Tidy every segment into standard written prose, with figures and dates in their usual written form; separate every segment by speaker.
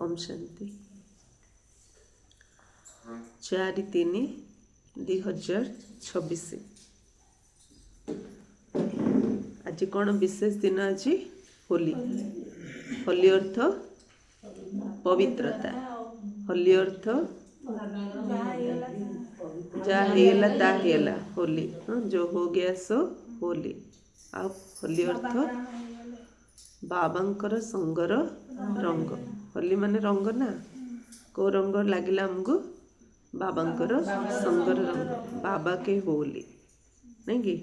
Speaker 1: ओम शांति 4/3/2026 आज कौन विशेष दिन आज होली। होली अर्थ पवित्रता। होली अर्थ जहाँ हेला ता हेला होली, जो हो गया सो होली। अब होली अर्थ बाबांकर संगर रंग। होली माने रंग ना, को रंग लगिला आमको बाबांकर संगर रंग, बाबा के होली नहीं कि।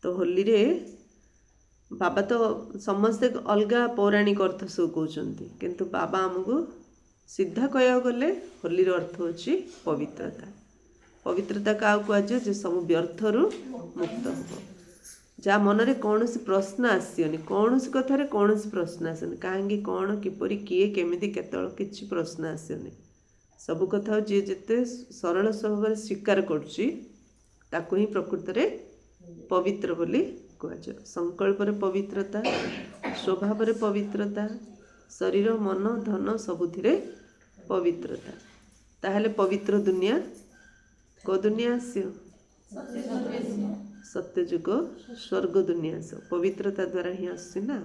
Speaker 1: तो होली रे बाबा तो समस्ते अलगा पौराणिक अर्थ सब कहते, किंतु बाबा आमको सीधा कह गले होली अर्थ होची पवित्रता। पवित्रता क्या कहुए जे सब व्यर्थ रु मुक्त हो, जहाँ मनरे कौन प्रश्न आसनी, कौन कथार कौन प्रश्न आसनी, कहीं कौन किपरि किए केमिति केतल किछि प्रश्न आसनी। सब कथा जी जिते सरल स्वभाव स्वीकार करुच्ची ताकू ही प्रकृत रे पवित्र बोली कहुए। संकल्प रे पवित्रता, स्वभाव रे पवित्रता, शरीर मन धन सबुथिरे पवित्रता। ताहले पवित्र दुनिया को दुनिया आस्यो सत्यजुग स्वर्ग दुनिया से पवित्रता द्वारा ही आसी ना।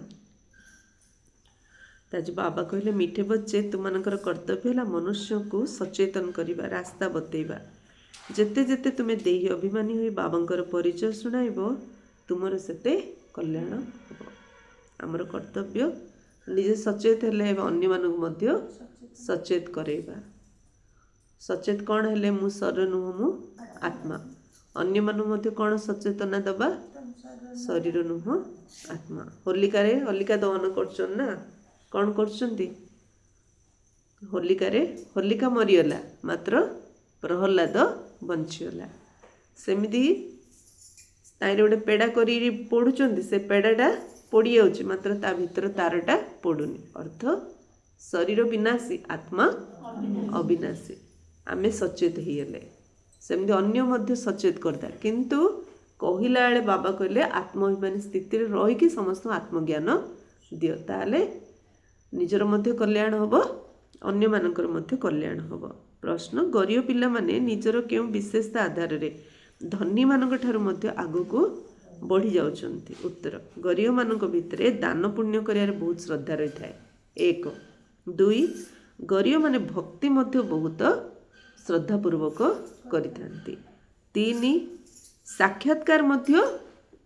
Speaker 1: ताज बाबा कहले मीठे बच्चे तुमनकर कर्तव्य है मनुष्य को सचेतन करवा, रास्ता बतेवा। जेते जेते तुम्हें देही अभिमानी हुई बाबांकर परिचय शुणाइब तुमर सेते कल्याण हम। आमर कर्तव्य निजे सचेत हेले अन्य मानक मध्य सचेत करेबा। सचेत कौन हेले मु शरीर नुह मु आत्मा। अन्य मानक मध्य कौन सचेतना दबा, शरीर नुह आत्मा। होलिकारे होलिका दहन करछन ना, कौन करछंती होलिकारे होलिका मरीगला मात्र प्रहलाद बंचीगला। सेमिति ताइरे गोटे पेड़ा करी पोड़ुचंती, से पेड़ाटा पोड़ी जाउची मात्र ता भीतर तारटा पोड़ुनी। अर्थ शरीर विनाशी आत्मा अविनाशी। आमे सचेत हियले सेमती अन्य मध्य सचेत करता, किंतु कहिला बेले बाबा कहले आत्माभिमानी स्थिति रहीकि समस्त आत्मज्ञान दियो, ताले निजर मध्य कल्याण हब, अन्य मानकर मध्य कल्याण हब। प्रश्न गरीब पिला माने निजर केउ विशेषता आधार रे धनी मानक ठारू मध्य आगो को बढ़ी जाउछंती। उत्तर गरीब मानक भितरे दान पुण्य करियार बहुत श्रद्धा रही थाए। 1 2 गरीब माने भक्ति मध्य बहुत श्रद्धापूर्वक करिथांती। 3 साक्षात्कार मध्य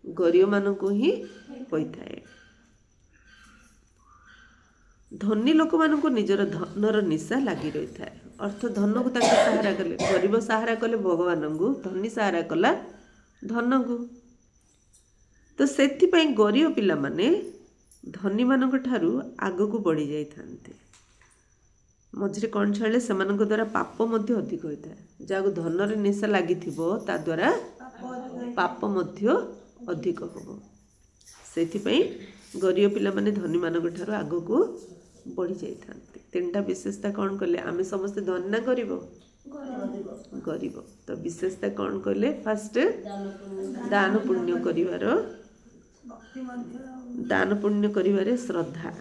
Speaker 1: गरीब मानक ही होइथाए। धनी लोक मानक निजर धनर निशा लगी रही थाए। अर्थ धन को ताके सहारा कले, गरीब सहारा कले भगवान को, धनी सहारा कला धन को। तो सेथि पई गरीब पिला माने धनी मानक ठारू आगो को बढ़ी जाई थांते। मझे कौन छाड़े से द्वारा पाप मध्य अधिक होता है। जहाँ धनर निशा लगी ता द्वारा पाप मध्य अधिक हम। से गरीब पिला माने धनी मानक ठारू आगो को बढ़ी जाई थांते। 3टा विशेषता कौन कले, आमे समस्त धनी ना गरीब गरीब। तो विशेषता कौन कले, फास्ट दान पुण्य करिवार, दान पुण्य करिवारे श्रद्धा।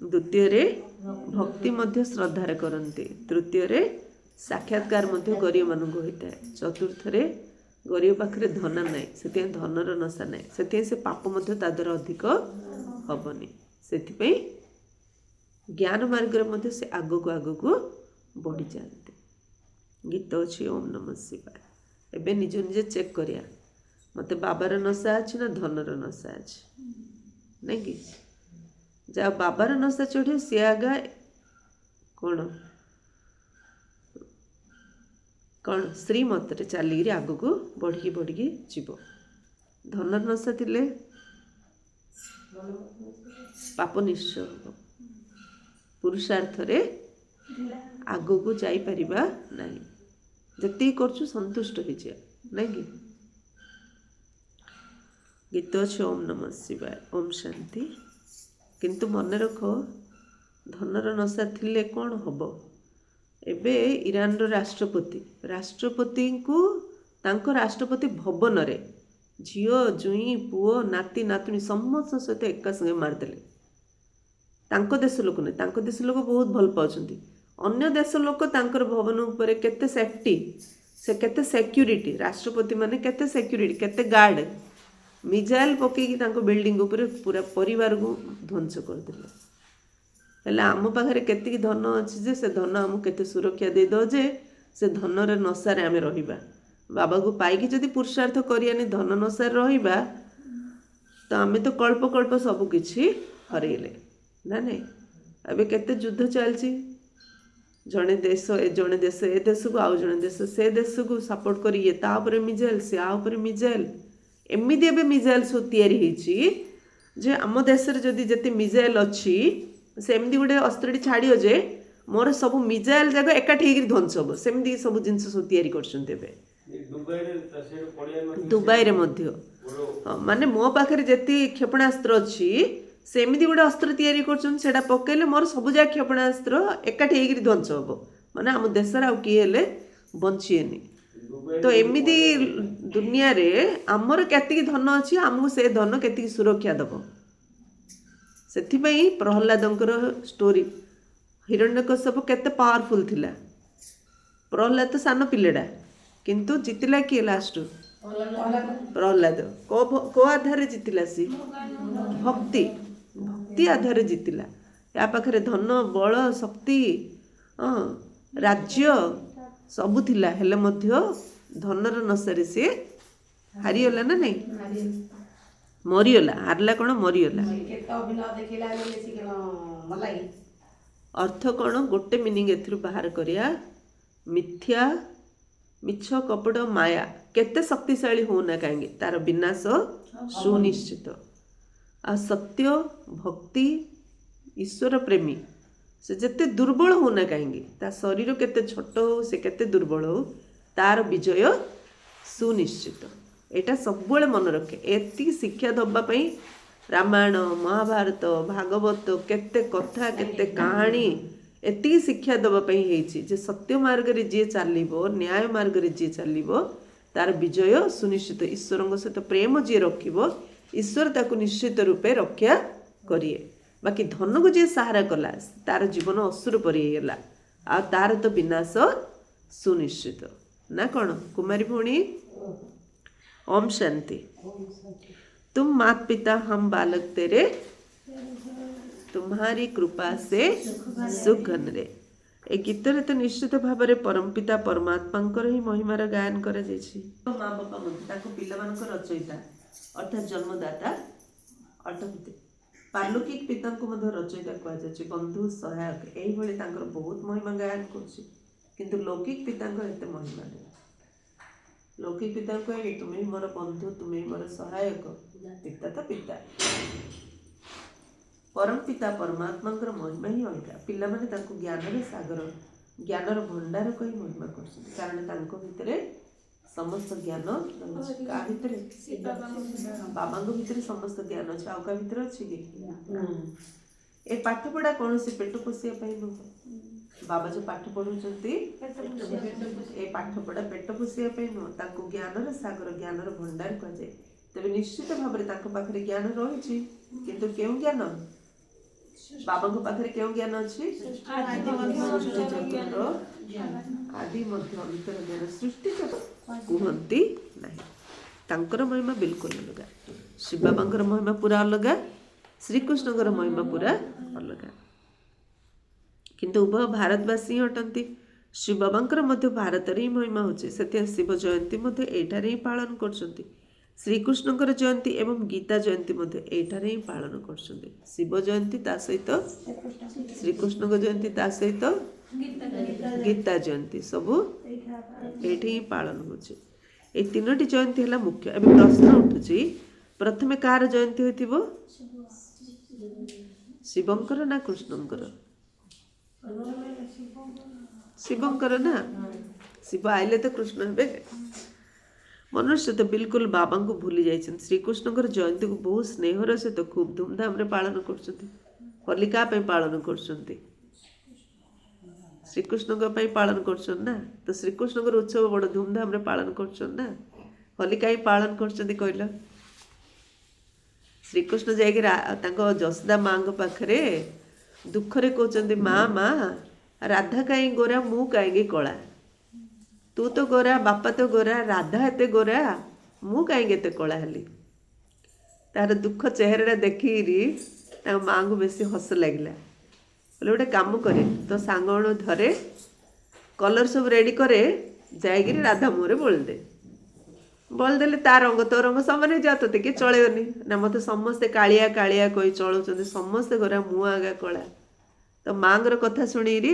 Speaker 1: द्वितीय रे भक्ति मध्य श्रद्धार करते। तृतीय रे साक्षात्कार मध्य गरीब मानक होता है। चतुर्थ रे गरीब पाखरे धन नाई, से धनर नशा नाई, से पाप मध्य तादर अधिक हबनी। से ज्ञान मार्ग मध्य से आगो को बढ़ी जाते। गीत अच्छी ओम नमः शिवाय। एबे निज निजे चेक करिया मते बाबार नशा अच्छी ना धनर नशा अच्छी नहीं कि। जहाँ बाबार नशा चढ़े सी आगा कौन कौन श्रीमत रे चलिकी आग को बढ़ी बढ़ी जीव। धनर नशा थिले पाप निश्चय हम। पुरुषार्थ रे आग को जाई परिबा नहीं, जति करछु संतुष्ट हो जाए नहीं कि। गीत अच्छे ओम नमः शिवाय। ओम शांति। किंतु मन रख धनर नशा थिले कौन हम। एबे ईरान राष्ट्रपति को तांको राष्ट्रपति भवन रे झियो जुई पुओ नाती नातुणी समस्त सहित एका संगे मारदेले। तांको देश लोक नहीं, तांको देश लोक बहुत भल पाउछंती। अन्य देश लोक तांकर भवन उपरे केते सेफ्टी, से केते सिक्योरिटी, राष्ट्रपति माने केते सिक्योरिटी, केते गार्ड, मिजाइल पकईकी तांको बिल्डिंग उपरे पूरा परिवार को ध्वंस करदेले। हेले आम पाखरे केतिकी धन अच्छी जे से धन आमको केते सुरक्षा दे दो जे से धनर नशारे आमे रहिबा। बाबा को पाइकी जदि पुरुषार्थ करियानी धन नशारे रहिबा तो आमे तो कल्प कल्प सब किछि हरेले ना नहीं। अबे केते युद्ध चलछि, जड़े देश ए देश को आउ जड़े देश से देश को सपोर्ट करी ये ता ऊपर मिजाइल से आ ऊपर मिजाइल एमिदी एबे मिजाइल सब तैयारी ହେଇछि जे आम देश रे जदि जति मिजाइल अछि सेमदी गोटे अस्त्रटी छाड़ियो जे मोर सब मिजाइल जाक एकाठी होकर ध्वंस हम सेमदी सब जिनस सब तैयारी करछन्ते एबे दुबई रे मध्य। हाँ माने मो पाखरे जति क्षेपणास्त्र अछि सेमदी गोटे अस्त्र तैयारी करछन, सेटा पकेले मोर सब जा क्षेपणास्त्र एकाठी होकर ध्वंस हम, माने आम देश रे आ कि हेले बंचिएनी। तो एमिदी दुनिया रे आमर केतिकी धन अछि आमको से धन केतिकी सुरक्षा दबो। सेथिपई प्रहलादंकर स्टोरी हिरण्यकश्यप केते पावरफुल थिला। प्रहलाद तो सान पिलेडा किंतु जितिला किए लास्ट प्रहलाद को आधार जितिला सी भक्ति भक्ति आधार जितिला। या पाखरे धन बल शक्ति राज्य सबु थिला हेले मध्य धनर नशारे सी हारीगला ना नहीं, मरीगला। हारला कौन मरीगला। अर्थ कौन गोटे मिनिंग एथुरु बाहर करिया मिथ्या मिछ कपट माया केते शक्तिशाली होना कहीं तार विनाश सुनिश्चित। आ सत्य भक्ति ईश्वर प्रेमी से जेते दुर्बल होना कहीं ता शरीर केते छोट हो से केते दुर्बल हो तार विजय सुनिश्चित। एटा सब मन रखे। एति शिक्षा दबापी रामायण महाभारत भागवत केते कथा केते कहानी एति शिक्षा दबापी जे सत्य मार्ग रे जी चलिबो न्याय मार्ग रे जी चलिबो तार विजय सुनिश्चित। ईश्वर सहित प्रेम जी रखिबो ईश्वर ताकू निश्चित रूपे रक्षा करिए। बाकी धन को जी सहारा कला तार जीवन असुर परीगला आ तार तो विनाश सुनिश्चित ना कौन। कुमारी भौणी ओम शांति। तुम माता पिता हम बालक तेरे तुम्हारी कृपा से सुखन रे। ए गीत रे तो निश्चित भाव में परम पिता परमात्मा ही महिमार गायन कर माँ बापा मध्य पिला रचयिता अर्थात जन्मदाता अटकते। पारलौकिक पिता को रचयिता कहुचे बंधु सहायक यही बहुत महिमा गायन कर लौकिक पिता एत महिमा नहीं। लौकिक पिता कहे तुम्हें ही मोर बंधु तुम्हें ही मोर सहायक पिता तो पिता। परम पिता परमात्मा महिमा ही अलग। पिला माने ज्ञान सागर ज्ञानर भंडार कही महिमा कारण भितर समस्त ज्ञान का भितर बाबा भितर समस्त ज्ञान अच्छे आउ का भितर अच्छे कि ए पाठ पढ़ा कौन से पेट पोषिया नुह। बाबा जो पाठ पढ़ुंट ए पाठ पढ़ा पेट पोषिया नुह ज्ञानर सागर ज्ञानर भंडार कहुए। तेज निश्चित भाव में पाखे ज्ञान रही किंतु क्यों ज्ञान बाबा पाखे क्यों ज्ञान अच्छी आदि अंतर ज्ञान सृष्टि कहती ना। महिमा बिल्कुल अलग। शिव बाबा महिमा पूरा अलग श्रीकृष्ण महिमा पूरा अलग किंतु उभय भारतवासी अटंती। शिव बाबा भारत ही महिमा होची से शिव जयंती एठारे ही पालन कर। श्रीकृष्ण जयंती एवं गीता जयंती एठारे ही पालन कर। शिव जयंती ता सहित श्रीकृष्ण जयंती ता सहित गीता जयंती सबू एठी ही पालन होची। ए तीनोटी जयंती है मुख्य। अभी प्रश्न उठुची प्रथमे कार जयंती होइतिबो शिवंकर ना कृष्णंकर? शिवंकर ना। शिव आइले तो कृष्ण हे। मनुष्य तो बिल्कुल बाबा को भूली जाइछन। श्रीकृष्ण जयंती को बहुत स्नेहर सहित तो खूब धूमधाम रे पालन करछन्ति। होली का पे पालन करछन्ति? श्रीकृष्ण पालन करछन ना। तो श्रीकृष्ण उत्सव बड़ धूमधाम रे पालन करछन ना। होली कहीं पालन करछन्ति कहल? श्रीकृष्ण जाइए जशोदा माँ पाखे ଦୁଃଖରେ କହୁଛନ୍ତି ମା ମା ରାଧା କାହିଁ ଗୋରା ମୁଁ କାହିଁକି କଳା। ତୁ ତ ଗୋରା ବାପା ତ ଗୋରା ରାଧା ଏତେ ଗୋରା ମୁଁ କାହିଁକି ଏତେ କଳା ହେଲି। ତାର ଦୁଃଖ ଚେହେରାଟା ଦେଖିକିରି ତାଙ୍କ ମାଆଙ୍କୁ ବେଶୀ ହସ ଲାଗିଲା। କହିଲେ ଗୋଟେ କାମ କରେ ତୋ ସାଙ୍ଗମାନଙ୍କୁ ଧରେ କଲର୍ ସବୁ ରେଡ଼ି କରେ ଯାଇକିରି ରାଧା ମୁହଁରେ ବୋଳିଦେ। ବୋଳିଦେଲେ ତା ରଙ୍ଗ ତୋ ରଙ୍ଗ ସମାନ ହେଇଯାଉ ତୋତେ କିଏ ଚଳେଇବନି। ନା ମୋତେ ସମସ୍ତେ କାଳିଆ କାଳିଆ କହି ଚଳଉଛନ୍ତି ସମସ୍ତେ ଗୋରା ମୁଁ ଆଗା କଳା। ତ ମାଆଙ୍କର କଥା ଶୁଣିକିରି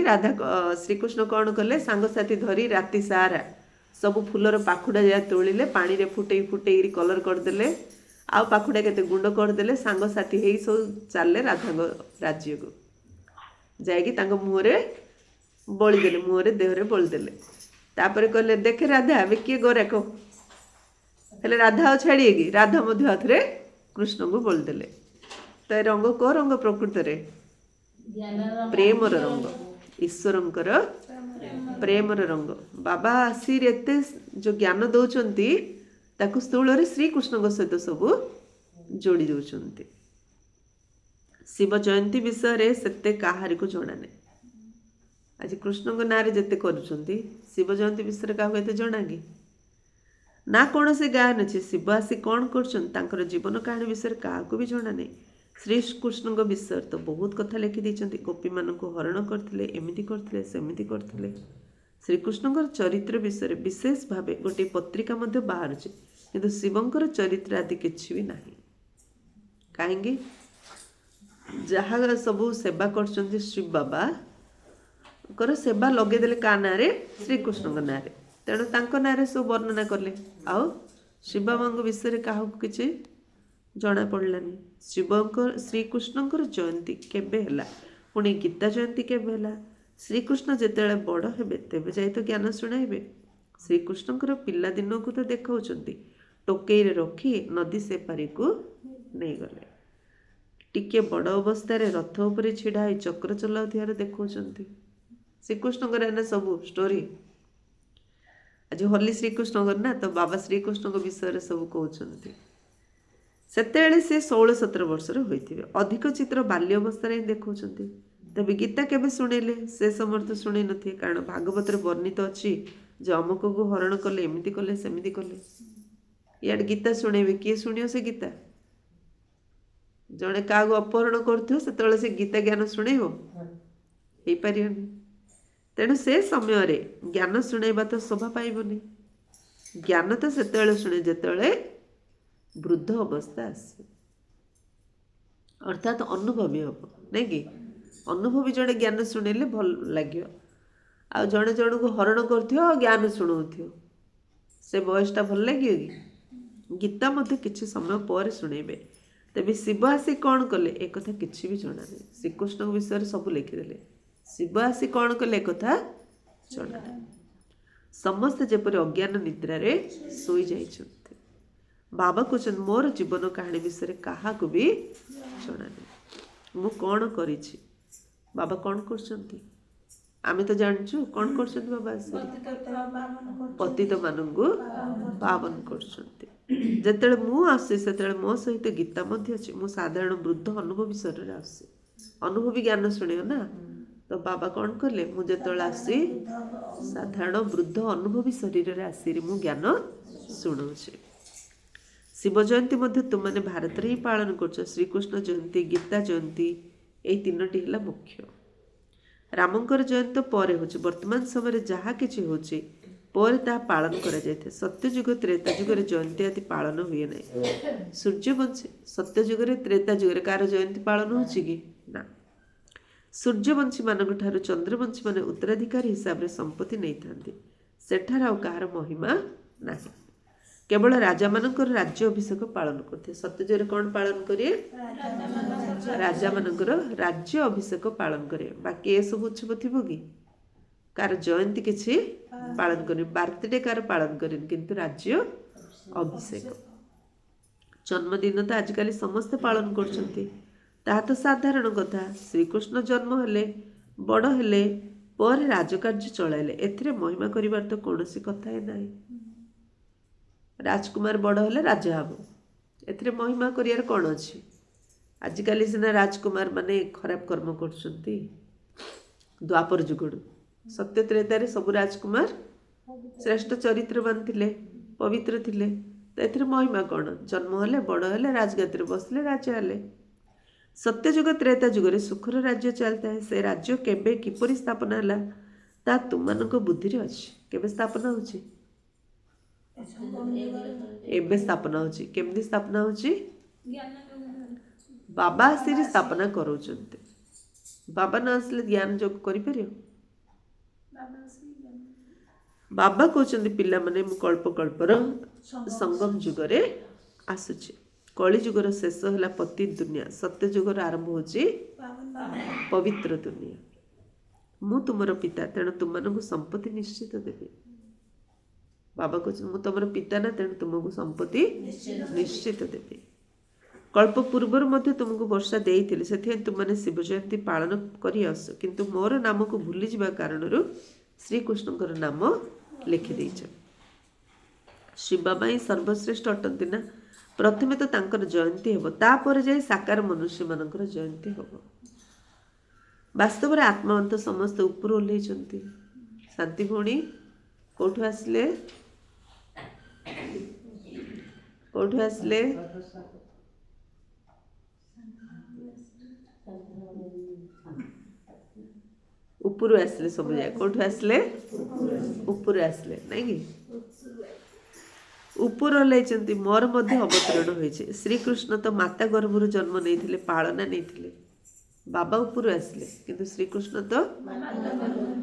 Speaker 1: ଶ୍ରୀକୃଷ୍ଣ କ'ଣ କଲେ ସାଙ୍ଗସାଥି ଧରି ରାତି ସାରା ସବୁ ଫୁଲର ପାଖୁଡ଼ା ଯାହା ତୋଳିଲେ ପାଣିରେ ଫୁଟେଇକିରି କଲର୍ କରିଦେଲେ। ଆଉ ପାଖୁଡ଼ା କେତେ ଗୁଣ୍ଡ କରିଦେଲେ ସାଙ୍ଗସାଥି ହେଇ ସବୁ ଚାଲିଲେ ରାଧାଙ୍କ ରାଜ୍ୟକୁ। ଯାଇକି ତାଙ୍କ ମୁହଁରେ ବୋଳିଦେଲେ ମୁହଁରେ ଦେହରେ ବୋଳିଦେଲେ। ତାପରେ କହିଲେ ଦେଖେ ରାଧା ଏବେ କିଏ ଗୋରା କହ। ହେଲେ ରାଧା ଆଉ ଛାଡ଼ିଏ କି ରାଧା ମଧ୍ୟ ହାତରେ କୃଷ୍ଣଙ୍କୁ ବୋଳିଦେଲେ। ତ ଏ ରଙ୍ଗ କୋଉ ରଙ୍ଗ ପ୍ରକୃତରେ ପ୍ରେମର ରଙ୍ଗ। ଈଶ୍ୱରଙ୍କର ପ୍ରେମର ରଙ୍ଗ। ବାବା ଆସିର ଏତେ ଯେଉଁ ଜ୍ଞାନ ଦେଉଛନ୍ତି ତାକୁ ସ୍ଥୂଳରେ ଶ୍ରୀକୃଷ୍ଣଙ୍କ ସହିତ ସବୁ ଯୋଡ଼ି ଦେଉଛନ୍ତି। ଶିବ ଜୟନ୍ତୀ ବିଷୟରେ ସେତେ କାହାରିକୁ ଜଣା ନାହିଁ। ଆଜି କୃଷ୍ଣଙ୍କ ନାଁରେ ଯେତେ କରୁଛନ୍ତି ଶିବ ଜୟନ୍ତୀ ବିଷୟରେ କାହାକୁ ଏତେ ଜଣା କି ନା କୌଣସି ଗାଁ ଅଛି। ଶିବ ଆସି କ'ଣ କରୁଛନ୍ତି ତାଙ୍କର ଜୀବନ କାହାଣୀ ବିଷୟରେ କାହାକୁ ବି ଜଣା ନାହିଁ। ଶ୍ରୀକୃଷ୍ଣଙ୍କ ବିଷୟରେ ତ ବହୁତ କଥା ଲେଖିଦେଇଛନ୍ତି। ଗୋପୀମାନଙ୍କୁ ହରଣ କରିଥିଲେ ଏମିତି କରିଥିଲେ ସେମିତି କରିଥିଲେ। ଶ୍ରୀକୃଷ୍ଣଙ୍କର ଚରିତ୍ର ବିଷୟରେ ବିଶେଷ ଭାବେ ଗୋଟିଏ ପତ୍ରିକା ମଧ୍ୟ ବାହାରୁଛି କିନ୍ତୁ ଶିବଙ୍କର ଚରିତ୍ର ଆଦି କିଛି ବି ନାହିଁ। କାହିଁକି ଯାହା ସବୁ ସେବା କରୁଛନ୍ତି ଶିବ ବାବାଙ୍କର ସେବା ଲଗେଇଦେଲେ କାହା ନାଁରେ ଶ୍ରୀକୃଷ୍ଣଙ୍କ ନାଁରେ। ତେଣୁ ତାଙ୍କ ନାଁରେ ସବୁ ବର୍ଣ୍ଣନା କଲେ ଆଉ ଶିବ ବାବାଙ୍କ ବିଷୟରେ କାହାକୁ କିଛି ଜଣା ପଡ଼ିଲାନି। ଶ୍ରୀକୃଷ୍ଣଙ୍କର ଜୟନ୍ତୀ କେବେ ହେଲା ପୁଣି ଗୀତା ଜୟନ୍ତୀ କେବେ ହେଲା। ଶ୍ରୀକୃଷ୍ଣ ଯେତେବେଳେ ବଡ଼ ହେବେ ତେବେ ଯାଇ ତ ଜ୍ଞାନ ଶୁଣାଇବେ। ଶ୍ରୀକୃଷ୍ଣଙ୍କର ପିଲାଦିନକୁ ତ ଦେଖାଉଛନ୍ତି ଟୋକେଇରେ ରଖି ନଦୀ ସେପାରିକୁ ନେଇଗଲେ। ଟିକେ ବଡ଼ ଅବସ୍ଥାରେ ରଥ ଉପରେ ଛିଡ଼ା ହୋଇ ଚକ୍ର ଚଲାଉଥିବାର ଦେଖାଉଛନ୍ତି। ଶ୍ରୀକୃଷ୍ଣଙ୍କର ଏନା ସବୁ ଷ୍ଟୋରି। ଆଜି ହୋଲି ଶ୍ରୀକୃଷ୍ଣଙ୍କର ନା ତ ବାବା ଶ୍ରୀକୃଷ୍ଣଙ୍କ ବିଷୟରେ ସବୁ କହୁଛନ୍ତି। ସେତେବେଳେ ସେ 16-17 ବର୍ଷର ହୋଇଥିବେ। ଅଧିକ ଚିତ୍ର ବାଲ୍ୟ ଅବସ୍ଥାରେ ହିଁ ଦେଖାଉଛନ୍ତି। ତେବେ ଗୀତା କେବେ ଶୁଣେଇଲେ ସେ ସମୟରେ ତ ଶୁଣେଇ ନଥିବେ କାରଣ ଭାଗବତରେ ବର୍ଣ୍ଣିତ ଅଛି ଯେ ଅମୁକକୁ ହରଣ କଲେ ଏମିତି କଲେ ସେମିତି କଲେ। ଇଆଡ଼େ ଗୀତା ଶୁଣେଇବେ କିଏ ଶୁଣିବ ସେ ଗୀତା। ଜଣେ କାହାକୁ ଅପହରଣ କରୁଥିବ ସେତେବେଳେ ସେ ଗୀତା ଜ୍ଞାନ ଶୁଣେଇବ ହେଇପାରିବନି। ତେଣୁ ସେ ସମୟରେ ଜ୍ଞାନ ଶୁଣେଇବା ତ ଶୋଭା ପାଇବନି। ଜ୍ଞାନ ତ ସେତେବେଳେ ଶୁଣେ ଯେତେବେଳେ ବୃଦ୍ଧ ଅବସ୍ଥା ଆସିବ ଅର୍ଥାତ୍ ଅନୁଭବୀ ହବ ନାଇଁ କି। ଅନୁଭବୀ ଜଣେ ଜ୍ଞାନ ଶୁଣେଇଲେ ଭଲ ଲାଗିବ। ଆଉ ଜଣେ ଜଣକୁ ହରଣ କରୁଥିବ ଆଉ ଜ୍ଞାନ ଶୁଣଉଥିବ ସେ ବୟସଟା ଭଲ ଲାଗିବ କି। ଗୀତା ମଧ୍ୟ କିଛି ସମୟ ପରେ ଶୁଣେଇବେ। ତେବେ ଶିବ ଆସି କ'ଣ କଲେ ଏକଥା କିଛି ବି ଜଣା ନାହିଁ। ଶ୍ରୀକୃଷ୍ଣଙ୍କ ବିଷୟରେ ସବୁ ଲେଖିଦେଲେ। ଶିବ ଆସି କ'ଣ କଲେ ଏକଥା ଜଣା ନାହିଁ। ସମସ୍ତେ ଯେପରି ଅଜ୍ଞାନ ନିଦ୍ରାରେ ଶୋଇଯାଇଛନ୍ତି। ବାବା କହୁଛନ୍ତି ମୋର ଜୀବନ କାହାଣୀ ବିଷୟରେ କାହାକୁ ବି ଜଣା ନାହିଁ। ମୁଁ କ'ଣ କରିଛି ବାବା କ'ଣ କରୁଛନ୍ତି ଆମେ ତ ଜାଣିଛୁ। କ'ଣ କରୁଛନ୍ତି ବାବା ଆସି ପତିତମାନଙ୍କୁ ପାବନ କରୁଛନ୍ତି। ଯେତେବେଳେ ମୁଁ ଆସୁଛି ସେତେବେଳେ ମୋ ସହିତ ଗୀତା ମଧ୍ୟ ଅଛି। ମୁଁ ସାଧାରଣ ବୃଦ୍ଧ ଅନୁଭବୀ ଶରୀରରେ ଆସୁଛି। ଅନୁଭବୀ ଜ୍ଞାନ ଶୁଣିବ ନା ତ ବାବା କ'ଣ କଲେ ମୁଁ ଯେତେବେଳେ ଆସି ସାଧାରଣ ବୃଦ୍ଧ ଅନୁଭବୀ ଶରୀରରେ ଆସିରି ମୁଁ ଜ୍ଞାନ ଶୁଣଉଛି। ଶିବ ଜୟନ୍ତୀ ମଧ୍ୟ ତୁମମାନେ ଭାରତରେ ହିଁ ପାଳନ କରୁଛ। ଶ୍ରୀକୃଷ୍ଣ ଜୟନ୍ତୀ ଗୀତା ଜୟନ୍ତୀ ଏଇ 3ଟି ହେଲା ମୁଖ୍ୟ। ରାମଙ୍କର ଜୟନ୍ତୀ ପରେ ହେଉଛି। ବର୍ତ୍ତମାନ ସମୟରେ ଯାହା କିଛି ହେଉଛି ପରେ ତାହା ପାଳନ କରାଯାଇଥାଏ। ସତ୍ୟଯୁଗ ତ୍ରେତା ଯୁଗରେ ଜୟନ୍ତୀ ଆଦି ପାଳନ ହୁଏ ନାହିଁ। ସୂର୍ଯ୍ୟବଂଶୀ ସତ୍ୟଯୁଗରେ ତ୍ରେତା ଯୁଗରେ କାହାର ଜୟନ୍ତୀ ପାଳନ ହେଉଛି କି ନା। ସୂର୍ଯ୍ୟବଂଶୀମାନଙ୍କ ଠାରୁ ଚନ୍ଦ୍ରବଂଶୀମାନେ ଉତ୍ତରାଧିକାରୀ ହିସାବରେ ସମ୍ପତ୍ତି ନେଇଥାନ୍ତି। ସେଠାରେ ଆଉ କାହାର ମହିମା ନାହିଁ। କେବଳ ରାଜାମାନଙ୍କର ରାଜ୍ୟ ଅଭିଷେକ ପାଳନ କରୁଥିଲେ। ସତ୍ୟଯୁଗରେ କ'ଣ ପାଳନ କରିବେ ରାଜାମାନଙ୍କର ରାଜ୍ୟ ଅଭିଷେକ ପାଳନ କରିବେ। ବାକି ଏସବୁ ଉତ୍ସବ ଥିବ କି କାହାର ଜୟନ୍ତୀ କିଛି ପାଳନ କରିବେ। ବାର୍ଥଡେ କାହାର ପାଳନ କରିବେ କିନ୍ତୁ ରାଜ୍ୟ ଅଭିଷେକ ଜନ୍ମଦିନ ତ ଆଜିକାଲି ସମସ୍ତେ ପାଳନ କରୁଛନ୍ତି। ତାହା ତ ସାଧାରଣ କଥା। ଶ୍ରୀକୃଷ୍ଣ ଜନ୍ମ ହେଲେ ବଡ଼ ହେଲେ ପରେ ରାଜକାର୍ଯ୍ୟ ଚଳାଇଲେ ଏଥିରେ ମହିମା କରିବାର ତ କୌଣସି କଥା ହିଁ ନାହିଁ। ରାଜକୁମାର ବଡ଼ ହେଲେ ରାଜା ହେବ ଏଥିରେ ମହିମା କରିବାର କ'ଣ ଅଛି। आजिकाली सिना राजकुमार माने खराब कर्म करछंती द्वापर जुगड़ू सत्य त्रेतारे सबु राजकुमार श्रेष्ठ चरित्रवान थिले पवित्र थिले तो एथिरे महिमा कौन जन्म हेले बड़ हेले राजगादी बसले राजा हेले सत्य जुग त्रेता जुगरे सुखर राज्य चलता है से राज्य केबे किपरि स्थापना हला ता तुम मानक बुद्धि अच्छी केबे स्थापना होची एबे स्थापना होची केमदी स्थापना होची बाबा आसी स्थापना करोचंते बाबा न आसले ज्ञान जोग करि परियो बाबा कहते पिला माने मु कल्प कल्पर संगम जुगरे आसुची कली जुगर शेष है पति दुनिया सत्य जुगर आरंभ होची पवित्र दुनिया मु तुमर पिता तेणु तुम मानक संपत्ति निश्चित देवी बाबा कहते मु तुमर पिता ना तेणु तुमको संपत्ति निश्चित देवी कल्प पूर्वर मध्य तुमको वर्षा देइथिले से तुमने शिव जयंती पालन करि आस किंतु मोर नाम को भूली जिबा कारणरु श्रीकृष्णकर नाम लिखि देइछ शिव बाबा ही सर्वश्रेष्ठ अटंती ना प्रथमे तो तांकर जयंती हेबो तापर जाय साकार मनुष्य मानकर जयंती हेबो वास्तव रे आत्मावंत समस्त ऊपर ओल्लेइछंती शांति भौणी कोठु आसले ऊपर आसले सब जाए कोठु आसले ऊपर आसले नहीं कि ऊपर ओल्लाइछंती मोर मध्य अवतरण होइछे श्रीकृष्ण तो माता गर्भरु जन्म नहीं पालना नहीं बाबा ऊपर आसले किंतु श्रीकृष्ण तो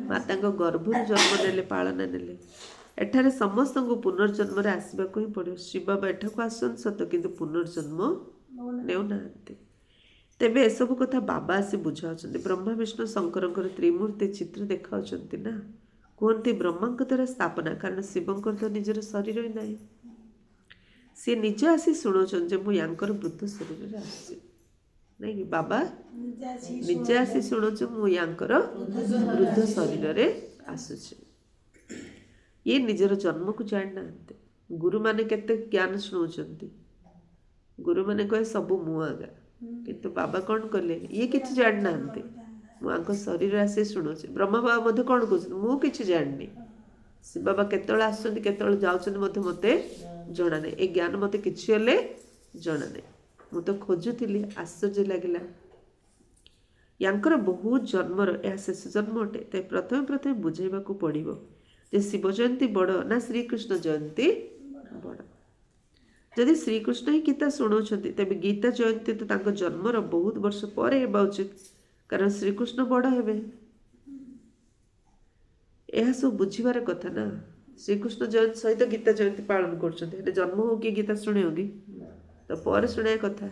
Speaker 1: माता गर्भरु जन्म नेले पालना नेले एठारे समस्त को पुनर्जन्म रे आसबाक ही पड़ो शिव बाबा एठाकू आसन सत किंतु पुनर्जन्म नेउना तेबे एसबु कथा बाबा आसी बुझाउछंती ब्रह्मा विष्णु शंकर त्रिमूर्ति चित्र देखाउछंती ना कहते ब्रह्मा द्वारा स्थापना कारण शिवंकर तो निजर शरीर ही नहीं सी निज आसी शुणुचन जे मु यांकर वृद्ध शरीर रे आसी नहीं कि बाबा निजे आसी शुणुछु मु यांकर वृद्ध शरीर रे आसुछि ये निजर जन्म को जान ना गुरु माने केते ज्ञान शुणुचंती गुरु माने कहे सबु मु आगा किंतु बाबा कौन कले ये किसी जान ना मुझे शरीर आसे शुणुचे ब्रह्मा बाबा मध्य कौन कहते मुझे जाननी शिव बाबा केतल आसुँच केतल जाऊँ मत जना नहीं ए ज्ञान मत कि जना नहीं मु तो खोजुली आश्चर्य लगिला यांकर बहुत जन्मर यह शेष जन्म अटे तो प्रथम प्रथम बुझेबा पड़ो जे शिव जयंती बड़ ना श्रीकृष्ण जयंती बड़ जदि श्रीकृष्ण ही गीता शुणाउछंती तेबे गीता जयंती तो तांको जन्मर बहुत वर्ष पर हेबा उचित कारण श्रीकृष्ण बड़ हेबे यह सब बुझीबार कथा ना श्रीकृष्ण जयंती सहित गीता जयंती पालन कर जन्म हो कि गीता शुणे होगी तो पर शुणे कथा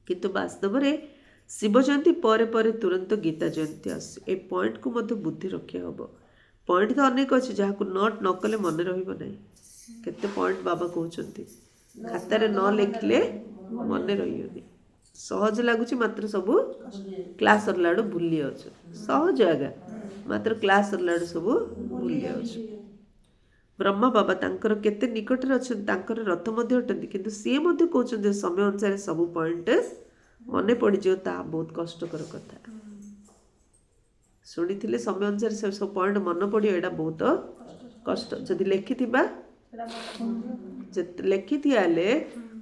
Speaker 1: किंतु वास्तव में शिव जयंती पर तुरंत गीता जयंती आस ए पॉइंट को मत बुद्धि रखा हम पॉइंट तो अनेक अच्छे जहाँ नोट न कले मन रही केते पॉइंट बाबा कहते खातार न लिखले मन रही सहज लगुच मात्र सब क्लास सरला भूली जाऊँ सहज आगा मात्र क्लास सरला सब भूली जाऊँ ब्रह्मा बाबा तांकर केते निकटरे अच्छे रथ मध्य अटंती किंतु सी मध्य कहते समय अनुसार सब पॉइंट मन पड़ज बहुत कष्टकर कथा शुणी समय अनुसार से सब पॉइंट मन पड़ो यहाँ बहुत कष्ट जदि लिखि लिखि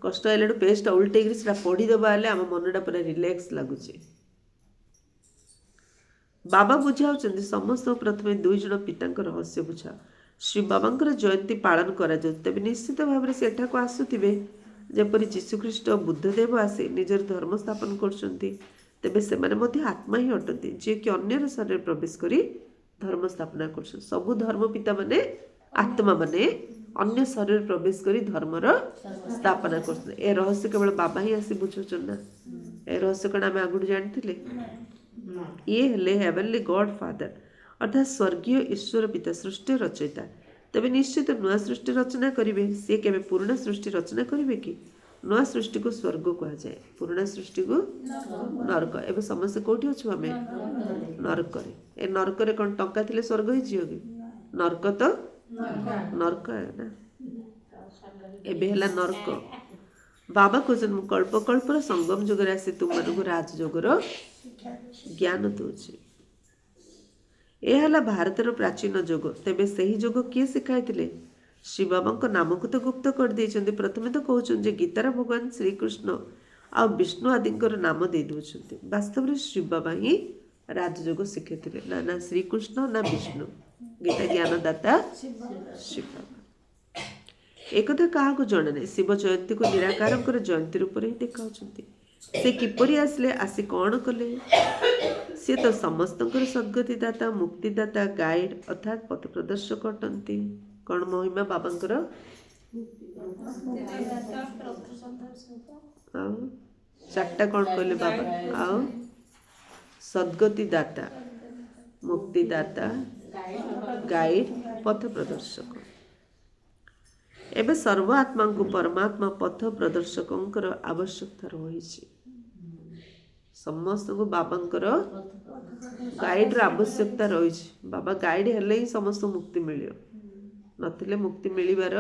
Speaker 1: कष्ट है पेजटा उल्टे पढ़ीदेवा आम मनटा पूरा रिलैक्स लगुच बाबा बुझाऊँ समस्त प्रथम दुई जन पिता रहस्य बुझा श्री बाबा जयंती पालन करा तेज निश्चित भाव से एठाक आसुवे जपरी जीशुख्रीष्ट बुद्धदेव आसे निजर धर्म स्थापन करे से आत्मा ही अटंती जी कि अन्यर शरीर प्रवेश करी धर्म स्थापना कर सबु धर्म पिता माने आत्मा माने अन्य शरीर प्रवेश करी धर्मर स्थापना कर ए रहस्य केवल बाबा ही आसी बुझुचन ना ए रहस्य कण आम आगुड़ जानी ये हेले हेवनली गॉड फादर अर्थात स्वर्गीय ईश्वर पिता सृष्टि रचयिता तेज निश्चित नुआ सृष्टि रचना करेंगे सी के पुराणा सृष्टि रचना करेंगे कि नुआ सृष्टि को स्वर्ग कह जाए पुराणा सृष्टि को नरक एवं समस्त कौटी अच्छु आम नरक ए नरक कौन टंका थे स्वर्ग हो नरक तो नरक है ना एबे हला नरक बाबा कौन मु कल्प कल्पर संगम जुगर आसी तुम मन राजयोगर ज्ञान दूची। यह भारतर प्राचीन जोग। तेबे सही जोग किए शिखाई? श्री बाबा नाम को तो गुप्त कर देइछन्ति। प्रथमे तो कहउछन गीतार भगवान श्रीकृष्ण आ विष्णु आदि नाम दे दउछन्ति। वास्तव में श्री बाबा ही राजयोग शिखाई ना ना श्रीकृष्ण ना विष्णु। गीता ज्ञानदाता शिव बाबा। एक क्या जन नहीं। शिव जयंती को निराकार जयंती रूप ही देखा से किपरि आसले आसी कौन कले। सी तो समस्त सद्गतिदाता मुक्तिदाता गाइड अर्थात पथ प्रदर्शक अटंती। कौन महिमा बाबांकर चार्टा कौन कहले बाबा आओ सद्गतिदाता मुक्तिदाता गाइड पथ प्रदर्शक। एबे सर्व आत्मा को परमात्मा पथ प्रदर्शक आवश्यकता रही। समस्त को बाबांकर गाइड आवश्यकता रही। बाबा गाइड हेले ही समस्त मुक्ति मिल नथिले मुक्ति मिलिबार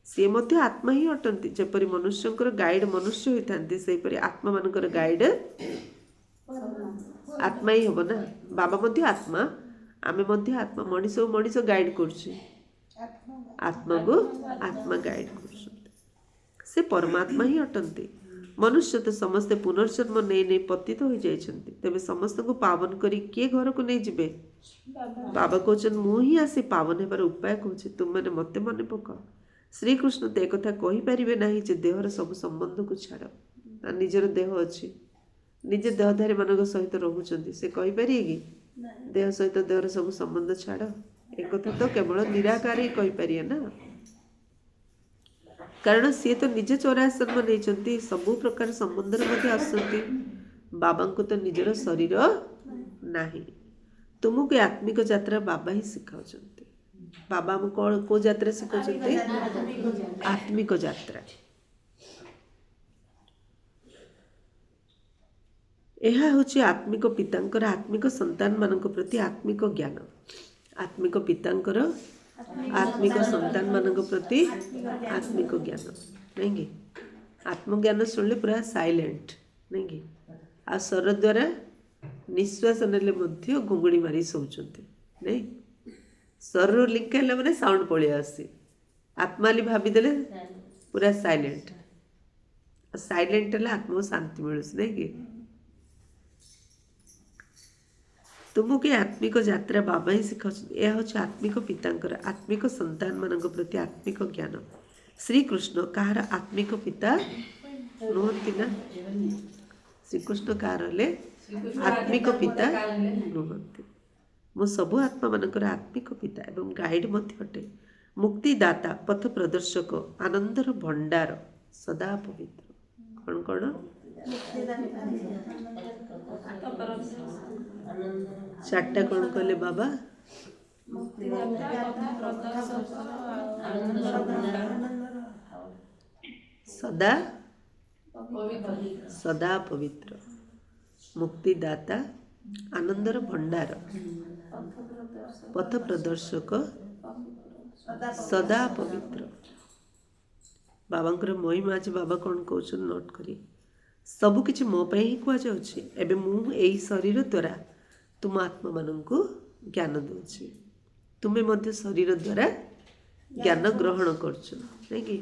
Speaker 1: सी मध्य आत्मा ही अटंती। जेपरि मनुष्य गाइड मनुष्य होती सेपरि आत्मा मानकर गाइड आत्मा ही हम ना। बाबा मध्य आत्मा आमे मध्य आत्मा मनीष मनीष गाइड कर आत्मा को आत्मा गाइड कर से परमात्मा ही अटंती। मनुष्य तो समस्ते पुनर्जन्म नहीं नहीं पतित हो जाइछन्ति। तेबे समस्त को पावन करी किए घर को नहीं जिबे। बाबा कहउछन मु ही आसी पावन हेबार उपाय कहूछि तुम माने मते मने पकाओ। श्रीकृष्ण तो एक कथा कहि परिबे नाही जे देहर सब संबंध को छाड़ निजर देह अछि निजे देहधारी मानक सहित रहुछन्ति से कहि परिए कि देह सहित देहर सब संबंध छाड़। एक कथा तो केवल निराकार ही कहि परिए ना। कारण सी तो निजे 84 जन्म नहीं सबु प्रकार संबंध आसती। बाबा को तो निजर शरीर नाही। तुमको आत्मिक यात्रा बाबा ही सिखाऊ। बाबा हम कौन को यात्रा सिखाते आत्मिक यात्रा। यह हूँ आत्मिक पितांकर आत्मिक संतान मान प्रति आत्मिक ज्ञान। आत्मिक पितांकर आत्मिक संतान मान प्रति आत्मिक ज्ञान नहीं कि आत्मज्ञान शुणिले पूरा साइलेंट नहीं कि आ स्वर द्वारा निश्वास नेले मध्य घुंगुड़ी मारी सोचते नहीं। स्वर लिंक है मैंने साउंड पलि आसी आत्माली भावीदे पूरा साइलेंट साइलेंट है आत्मा को शांति मिलूँ नहीं कि तुमको आत्मिक यात्रा बाबा ही शिखा। यह हूँ आत्मिक पितांकर आत्मिक संतान मान प्रति आत्मिक ज्ञान। श्रीकृष्ण कहार आत्मिक पिता नुहति ना। श्रीकृष्ण कहार आत्मिक पिता नुहति। मु सबु आत्मा मानकर आत्मिक पिता एवं गाइड मध्य अटे। मुक्तिदाता पथ प्रदर्शक आनंदर भंडार सदा पवित्र। कौन कौन चार्टा कौन कहले बाबा सदा सदा पवित्र मुक्तिदाता आनंदर भंडार पथ प्रदर्शक सदा पवित्र। बाबांकर महिमा आज बाबा कौन कहउछन नोट करी सबु किछि मो पई ही कुआ जाउछि। एबे मु एई शरीर द्वारा तुम आत्मा माननकु ज्ञान दउछि। तुमे मध्य शरीर द्वारा ज्ञान ग्रहण करछ नहीं कि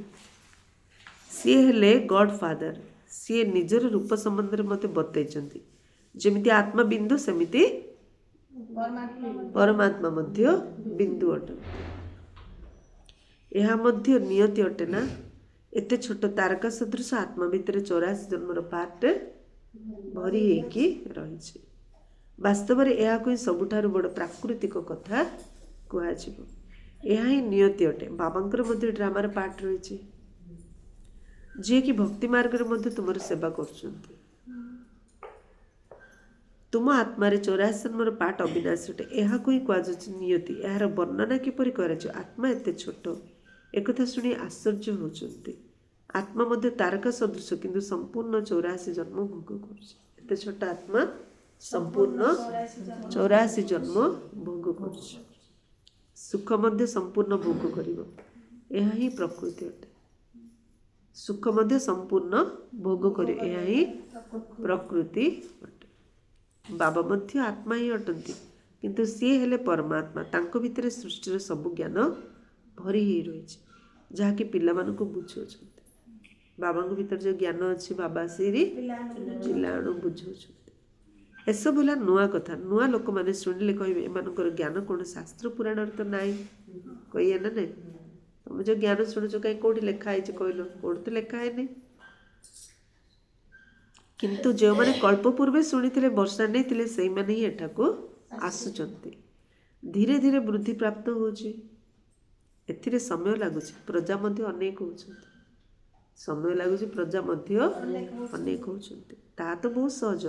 Speaker 1: सी हेले गॉड फादर। सी निजर रूप संबंध मते बतैछन्ति जेमिति आत्मा बिंदु सेमिति परमात्मा मध्य बिंदु अटे। यह मध्य नियति अटे ना। एते छोट तारका सदृश आत्मा भितर 84 जन्मर पार्ट भरी हेकी रही। वास्तव में यह कोई सबुठारु बड़ प्राकृतिक कथा कुआ जीवो। यह ही नियति अटे। बाबांकर मध्य ड्रामार पार्ट रही जी कि भक्ति मार्ग मध्य तुमर सेवा करछन्ति। तुम आत्मा 84 जन्मर पार्ट अविनाशी अटे। यह कोई कुआ नियति। यार वर्णना किपरि कराଯିव। आत्मा एते छोट एक कथा शुणी आश्चर्य होचन्ति। आत्मा मध्य तारका सदृश किंतु संपूर्ण 84 जन्म भोग कर। एते छोट आत्मा संपूर्ण 84 जन्म भोग कर। सुख मध्य संपूर्ण भोग करिवो। यह ही प्रकृति अटे। ସୁଖ ମଧ୍ୟ ସମ୍ପୂର୍ଣ୍ଣ ଭୋଗ କରିବେ। ଏହା ହିଁ ପ୍ରକୃତି ଅଟେ। ବାବା ମଧ୍ୟ ଆତ୍ମା ହିଁ ଅଟନ୍ତି, କିନ୍ତୁ ସିଏ ହେଲେ ପରମାତ୍ମା। ତାଙ୍କ ଭିତରେ ସୃଷ୍ଟିର ସବୁ ଜ୍ଞାନ ଭରି ହେଇ ରହିଛି, ଯାହାକି ପିଲାମାନଙ୍କୁ ବୁଝାଉଛନ୍ତି। ବାବାଙ୍କ ଭିତରେ ଯେଉଁ ଜ୍ଞାନ ଅଛି ବାବା ଆସିକି ପିଲାମାନଙ୍କୁ ବୁଝାଉଛନ୍ତି। ଏସବୁ ହେଲା ନୂଆ କଥା। ନୂଆ ଲୋକମାନେ ଶୁଣିଲେ କହିବେ ଏମାନଙ୍କର ଜ୍ଞାନ କ'ଣ ଶାସ୍ତ୍ର ପୁରାଣରେ ତ ନାହିଁ, କହିବେ ନା ନାହିଁ। ତମେ ଯେଉଁ ଜ୍ଞାନ ଶୁଣୁଛ କାହିଁ କେଉଁଠି ଲେଖା ହେଇଛି କହିଲ? କେଉଁଠି ତ ଲେଖା ହେଇନି। କିନ୍ତୁ ଯେଉଁମାନେ କଳ୍ପ ପୂର୍ବେ ଶୁଣିଥିଲେ ବର୍ଷା ନେଇଥିଲେ ସେଇମାନେ ହିଁ ଏଠାକୁ ଆସୁଛନ୍ତି। ଧୀରେ ଧୀରେ ବୃଦ୍ଧି ପ୍ରାପ୍ତ ହେଉଛି। ଏଥିରେ ସମୟ ଲାଗୁଛି। ପ୍ରଜା ମଧ୍ୟ ଅନେକ ହେଉଛନ୍ତି। ସମୟ ଲାଗୁଛି, ପ୍ରଜା ମଧ୍ୟ ଅନେକ ହେଉଛନ୍ତି। ତାହା ତ ବହୁତ ସହଜ,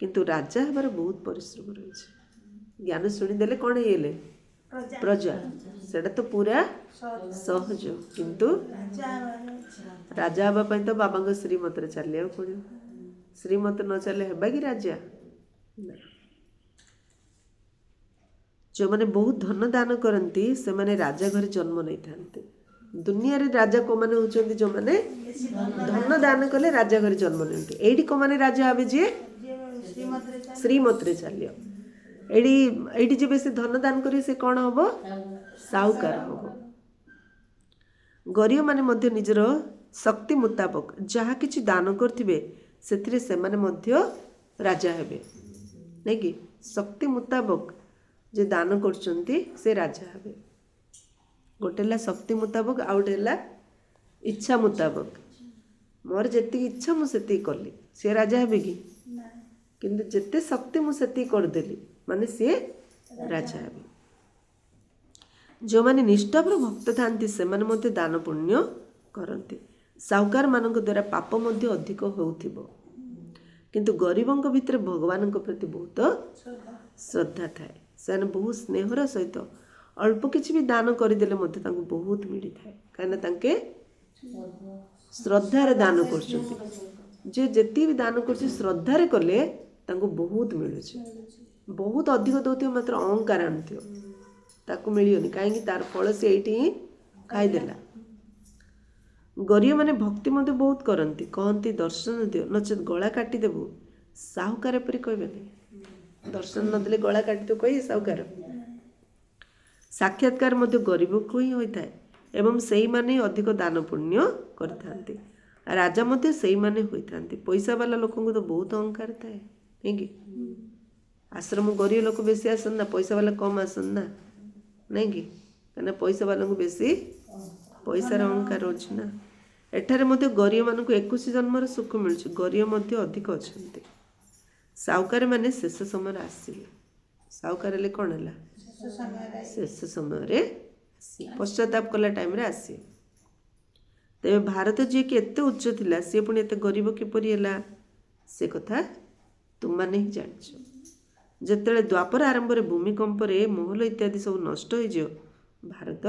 Speaker 1: କିନ୍ତୁ ରାଜା ହେବାର ବହୁତ ପରିଶ୍ରମ ରହିଛି। ଜ୍ଞାନ ଶୁଣିଦେଲେ କ'ଣ ହେଇଗଲେ ପ୍ରଜା, ସେଇଟା ତ ପୁରା ସହଜ। କିନ୍ତୁ ରାଜା ହେବା ପାଇଁ ତ ବାବାଙ୍କ ଶ୍ରୀମତରେ ଚାଲିବାକୁ ପଡ଼ିବ। ଶ୍ରୀମତ ନ ଚାଲିଲେ ହେବା କି ରାଜା? ନା। ଯେଉଁମାନେ ବହୁତ ଧନ ଦାନ କରନ୍ତି ସେମାନେ ରାଜା ଘରେ ଜନ୍ମ ନେଇଥାନ୍ତି। ଦୁନିଆରେ ରାଜା କେଉଁମାନେ ହେଉଛନ୍ତି? ଯେଉଁମାନେ ଧନ ଦାନ କଲେ ରାଜା ଘରେ ଜନ୍ମ ନିଅନ୍ତି। ଏଇଠି କେଉଁମାନେ ରାଜା ହେବେ? ଯିଏ ଶ୍ରୀମତରେ ଚାଲିବ। ଏଇଠି ଯିଏ ବେଶୀ ଧନ ଦାନ କରିବେ ସେ କ'ଣ ହବ? ସାହୁକାର ହବ। ଗରିବମାନେ ମଧ୍ୟ ନିଜର ଶକ୍ତି ମୁତାବକ ଯାହା କିଛି ଦାନ କରିଥିବେ ସେଥିରେ ସେମାନେ ମଧ୍ୟ ରାଜା ହେବେ, ନାଇଁ କି? ଶକ୍ତି ମୁତାବକ ଯେ ଦାନ କରୁଛନ୍ତି ସେ ରାଜା ହେବେ। ଗୋଟେ ହେଲା ଶକ୍ତି ମୁତାବକ, ଆଉ ଗୋଟେ ହେଲା ଇଚ୍ଛା ମୁତାବକ। ମୋର ଯେତିକି ଇଚ୍ଛା ମୁଁ ସେତିକି କଲି, ସିଏ ରାଜା ହେବେ କି? କିନ୍ତୁ ଯେତେ ଶକ୍ତି ମୁଁ ସେତିକି କରିଦେଲି ମାନେ ସିଏ ରାଜା ହେବେ। ଯେଉଁମାନେ ନିଷ୍ଠାପର ଭକ୍ତ ଥାନ୍ତି ସେମାନେ ମଧ୍ୟ ଦାନ ପୁଣ୍ୟ କରନ୍ତି। ସାହୁକାରମାନଙ୍କ ଦ୍ୱାରା ପାପ ମଧ୍ୟ ଅଧିକ ହେଉଥିବ, କିନ୍ତୁ ଗରିବଙ୍କ ଭିତରେ ଭଗବାନଙ୍କ ପ୍ରତି ବହୁତ ଶ୍ରଦ୍ଧା ଥାଏ। ସେମାନେ ବହୁତ ସ୍ନେହର ସହିତ ଅଳ୍ପ କିଛି ବି ଦାନ କରିଦେଲେ ମଧ୍ୟ ତାଙ୍କୁ ବହୁତ ମିଳିଥାଏ, କାହିଁକିନା ତାଙ୍କେ ଶ୍ରଦ୍ଧାରେ ଦାନ କରୁଛନ୍ତି। ଯେ ଯେତିକି ବି ଦାନ କରୁଛି ଶ୍ରଦ୍ଧାରେ କଲେ ତାଙ୍କୁ ବହୁତ ମିଳୁଛି। ବହୁତ ଅଧିକ ଦେଉଥିବ ମାତ୍ର ଅହଙ୍କାର ଆଣୁଥିବ, ତାକୁ ମିଳିବନି। କାହିଁକି? ତାର ଫଳ ସେ ଏଇଠି ହିଁ ଖାଇଦେଲା। ଗରିବମାନେ ଭକ୍ତି ମଧ୍ୟ ବହୁତ କରନ୍ତି, କହନ୍ତି ଦର୍ଶନ ଦିଅ ନଚେତ୍ ଗଳା କାଟିଦେବୁ। ସାହୁକାର ପରି କହିବେନି, ଦର୍ଶନ ନଦେଲେ ଗଳା କାଟିଦେବୁ କହିବେ ସାହୁକାର। ସାକ୍ଷାତକାର ମଧ୍ୟ ଗରିବକୁ ହିଁ ହୋଇଥାଏ ଏବଂ ସେଇମାନେ ଅଧିକ ଦାନ ପୁଣ୍ୟ କରିଥାନ୍ତି। ରାଜା ମଧ୍ୟ ସେଇମାନେ ହୋଇଥାନ୍ତି। ପଇସା ବାଲା ଲୋକଙ୍କୁ ତ ବହୁତ ଅହଙ୍କାର ଥାଏ, ନାଇଁକି? ଆଶ୍ରମ ଗରିବ ଲୋକ ବେଶୀ ଆସନ୍ତି ନା, ପଇସା ବାଲା କମ୍ ଆସନ୍ତି ନା, ନାଇଁକି? କାହିଁକିନା ପଇସା ବାଲାଙ୍କୁ ବେଶୀ ପଇସାର ଅହଙ୍କାର ଅଛି ନା। ଏଠାରେ ମଧ୍ୟ ଗରିବମାନଙ୍କୁ 21 ଜନ୍ମର ସୁଖ ମିଳୁଛି। ଗରିବ ମଧ୍ୟ ଅଧିକ ଅଛନ୍ତି। ସାହୁକାରମାନେ ଶେଷ ସମୟରେ ଆସିବେ। ସାହୁକାର ହେଲେ କ'ଣ ହେଲା? ଶେଷ ସମୟରେ ଆସିବେ, ପଶ୍ଚାତାପ କଲା ଟାଇମ୍ରେ ଆସିବେ। ତେବେ ଭାରତ ଯିଏକି ଏତେ ଉଚ୍ଚ ଥିଲା ସିଏ ପୁଣି ଏତେ ଗରିବ କିପରି ହେଲା? ସେ କଥା ତୁମମାନେ ହିଁ ଜାଣିଛ। ଯେତେବେଳେ ଦ୍ୱାପର ଆରମ୍ଭରେ ଭୂମିକମ୍ପରେ ମହଲ ଇତ୍ୟାଦି ସବୁ ନଷ୍ଟ ହେଇଯିବ, ଭାରତ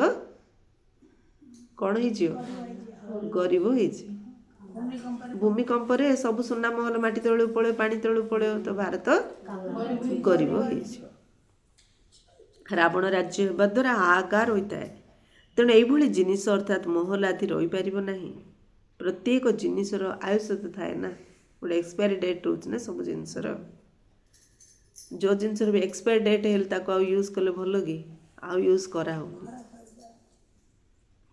Speaker 1: କ'ଣ ହେଇଯିବ? ଗରିବ ହେଇଯିବ। ଭୂମିକମ୍ପରେ ସବୁ ସୁନା ମହଲ ମାଟି ତଳକୁ ପଳେଇବ, ପାଣି ତଳକୁ ପଳେଇବ, ତ ଭାରତ ଗରିବ ହେଇଯିବ। ରାବଣ ରାଜ୍ୟ ହେବା ଦ୍ୱାରା ହାହାକାର ହୋଇଥାଏ। ତେଣୁ ଏଇଭଳି ଜିନିଷ ଅର୍ଥାତ୍ ମହଲ ଆଦି ରହିପାରିବ ନାହିଁ। ପ୍ରତ୍ୟେକ ଜିନିଷର ଆୟୁଷ ତ ଥାଏ ନା, ଗୋଟେ ଏକ୍ସପାୟାରି ଡେଟ୍ ରହୁଛି ନା ସବୁ ଜିନିଷର। ଯେଉଁ ଜିନିଷର ବି ଏକ୍ସପାୟାରି ଡେଟ୍ ହେଲେ ତାକୁ ଆଉ ୟୁଜ୍ କଲେ ଭଲ କି? ଆଉ ୟୁଜ୍ କରାହେଉନି।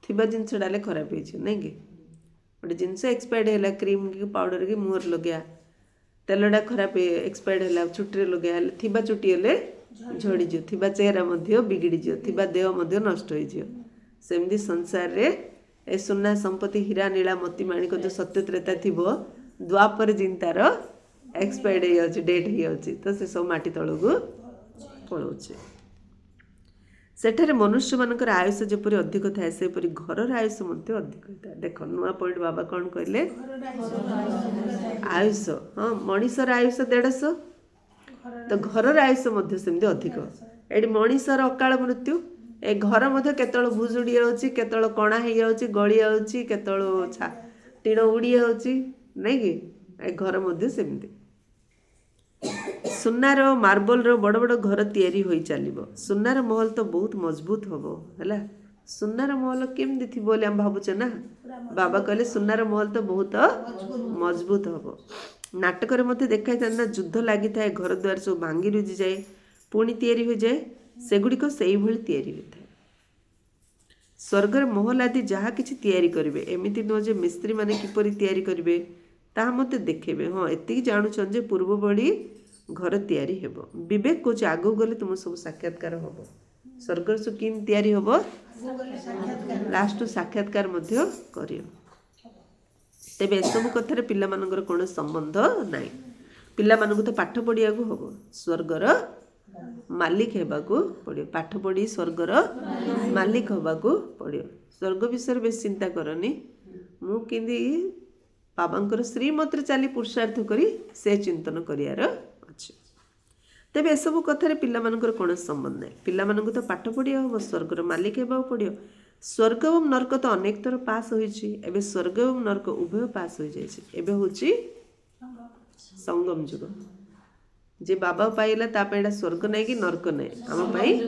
Speaker 1: ଥିବା ଜିନିଷଟା ହେଲେ ଖରାପ ହେଇଯିବ, ନାଇଁ କି? ଗୋଟେ ଜିନିଷ ଏକ୍ସପାୟାର୍ଡ଼ ହେଲା, କ୍ରିମ୍ କି ପାଉଡ଼ର କି ମୁହଁରେ ଲଗେଇବା, ତେଲଟା ଖରାପ ଏକ୍ସପାୟାର୍ଡ଼ ହେଲା, ଚୁଟିରେ ଲଗେଇବା, ହେଲେ ଥିବା ଚୁଟି ହେଲେ ଝଡ଼ିଯିବ, ଥିବା ଚେହେରା ମଧ୍ୟ ବିଗିଡ଼ିଯିବ, ଥିବା ଦେହ ମଧ୍ୟ ନଷ୍ଟ ହେଇଯିବ। ସେମିତି ସଂସାରରେ ଏ ସୁନା ସମ୍ପତ୍ତି ହୀରା ନୀଳା ମୋତି ମାଣିକ ଯେଉଁ ସତ୍ୟ ତ୍ରେତା ଥିବ, ଦ୍ୱାପରେ ଯେମିତି ତାର ଏକ୍ସପାୟାର୍ଡ଼ ହେଇଯାଉଛି, ଡେଟ୍ ହେଇଯାଉଛି, ତ ସେସବୁ ମାଟି ତଳକୁ ପଳାଉଛି। ସେଠାରେ ମନୁଷ୍ୟମାନଙ୍କର ଆୟୁଷ ଯେପରି ଅଧିକ ଥାଏ ସେପରି ଘରର ଆୟୁଷ ମଧ୍ୟ ଅଧିକ ହୋଇଥାଏ। ଦେଖ ନୂଆ ପଏଣ୍ଟ ବାବା କ'ଣ କହିଲେ? ଆୟୁଷ, ହଁ, ମଣିଷର ଆୟୁଷ 150, ତ ଘରର ଆୟୁଷ ମଧ୍ୟ ସେମିତି ଅଧିକ। ଏଠି ମଣିଷର ଅକାଳ ମୃତ୍ୟୁ, ଏ ଘର ମଧ୍ୟ କେତେବେଳେ ଭୁଜୁଡ଼ି ଯାଉଛି, କେତେବେଳେ କଣା ହେଇଯାଉଛି, ଗଳି ଯାଉଛି, କେତେବେଳେ ଟିଣ ଉଡ଼ି ଯାଉଛି, ନାଇଁ କି? ଏ ଘର ମଧ୍ୟ ସେମିତି। ସୁନାର ମାର୍ବଲର ବଡ଼ ବଡ଼ ଘର ତିଆରି ହୋଇ ଚାଲିବ। ସୁନାର ମହଲ ତ ବହୁତ ମଜବୁତ ହବ ହେଲା। सुनार महल केमती थी बोले आम भावुचे ना बाबा कहले सुनार महल तो बहुत मजबूत हम नाटक मत देखाई था ना युद्ध लगी था घर द्वार सब भांगी रुजी जाए पुणी तैयारी हो जाए सेगुड़िक से तैयारी होता है स्वर्गर महल आदि जहाँ किसी तैयारी करेंगे एमती नुह जे मिस्त्री मैंने किपरि तैयारी करेंगे ताहा मत देखेबे हाँ एति जानुछन जे पूर्व बड़ी घर तैयारी हेबो विवेक कौच आगू गले तुम सब साक्षात्कार हम स्वर्गर सु किन तैयारी हम लास्ट साक्षात्कार मध्य करियो तेबे एसबू कथार पिला मानकर कौन संबंध नाई पिला मानकु तो पाठ पढ़िया हम स्वर्गर मालिक हेबाकू पड़ियो पाठ पढ़ी स्वर्गर मालिक होबाकू पड़ियो स्वर्ग विषय बेस चिंता करनी मु किंदी बाबांकर श्रीमत चली पुरुषार्थ करी से चिंतन करियार अछि तेबे एसबू कथार पिला मानकर कौन संबंध नहीं पिला मानकु तो पाठ पढ़िया हम स्वर्गर मालिक हेबाकू पड़ियो स्वर्ग एवं नरक तो अनेक थर पास होइछि एबे स्वर्ग एवं नरक उभय पास हो जाइछि एबे होछि संगम जुग जे बाबा पाइला तापेड़ा स्वर्ग नहीं कि नरक नहीं आम पाई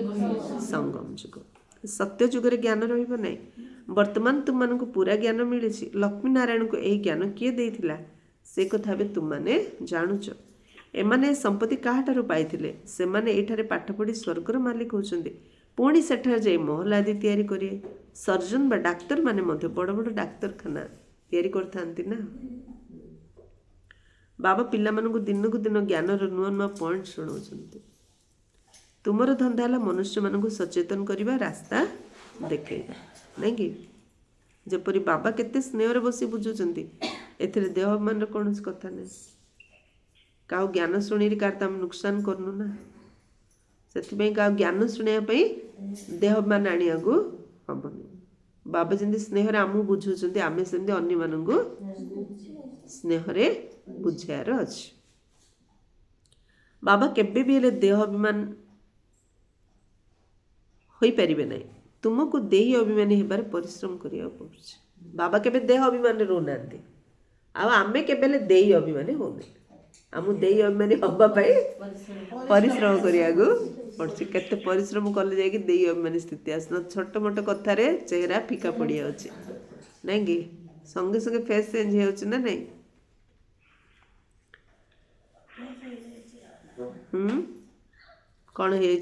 Speaker 1: संगम जुग सत्य जुगर ज्ञान रहिबो नहीं वर्तमान तुम मानक पूरा ज्ञान मिली लक्ष्मी नारायण को यही ज्ञान किए देइथिला से कथा भी तुम माने जानुच एमाने संपत्ति काहाठारु पाइथिले से माने एठारे पाठ पढ़ी स्वर्गर मालिक होचंदी पुणी सेठार जाई महल आदि तैयारी करिए सर्जन बा डाक्तर माने मध्य बड़ बड़ डाक्तरखाना तैयारी करथांती ना बाबा पिला मानकु दिन को दिन ज्ञान नुआ नुआ पॉइंट शुणाउछंती तुमर धंदा है मनुष्य मानकु सचेतन करने रास्ता देखा नहीं कि जपरी बाबा केते स्नेह बसी बुझुंट एथिरे देह मान कौन कथा नहीं क्या ज्ञान शुणी कार नुकसान करनु ना से ज्ञान शुणापी देह मान आने हमनी बाबा जमी स्नेह आमको बुझुंट आम सेमती अन्य मानू स्नेह बुझार अच्छी बाबा केबे भी हेले देह अभिमान हो पारे ना तुमको देही अभिमानी हेबार परिश्रम करिया पड़ुछ बाबा केबे देह अभिमान रोना आमे केबे देही अभिमानी होने आम देही अभिमानी हवा परिश्रम करिया पड़ुछ केते परिश्रम कले जाकि देही अभिमानी स्थिति आसना छोट मोट कथार चेहरा फिका पड़ जाऊँच नहीं कि संगे संगे फेस चेंज हो नहीं कौन है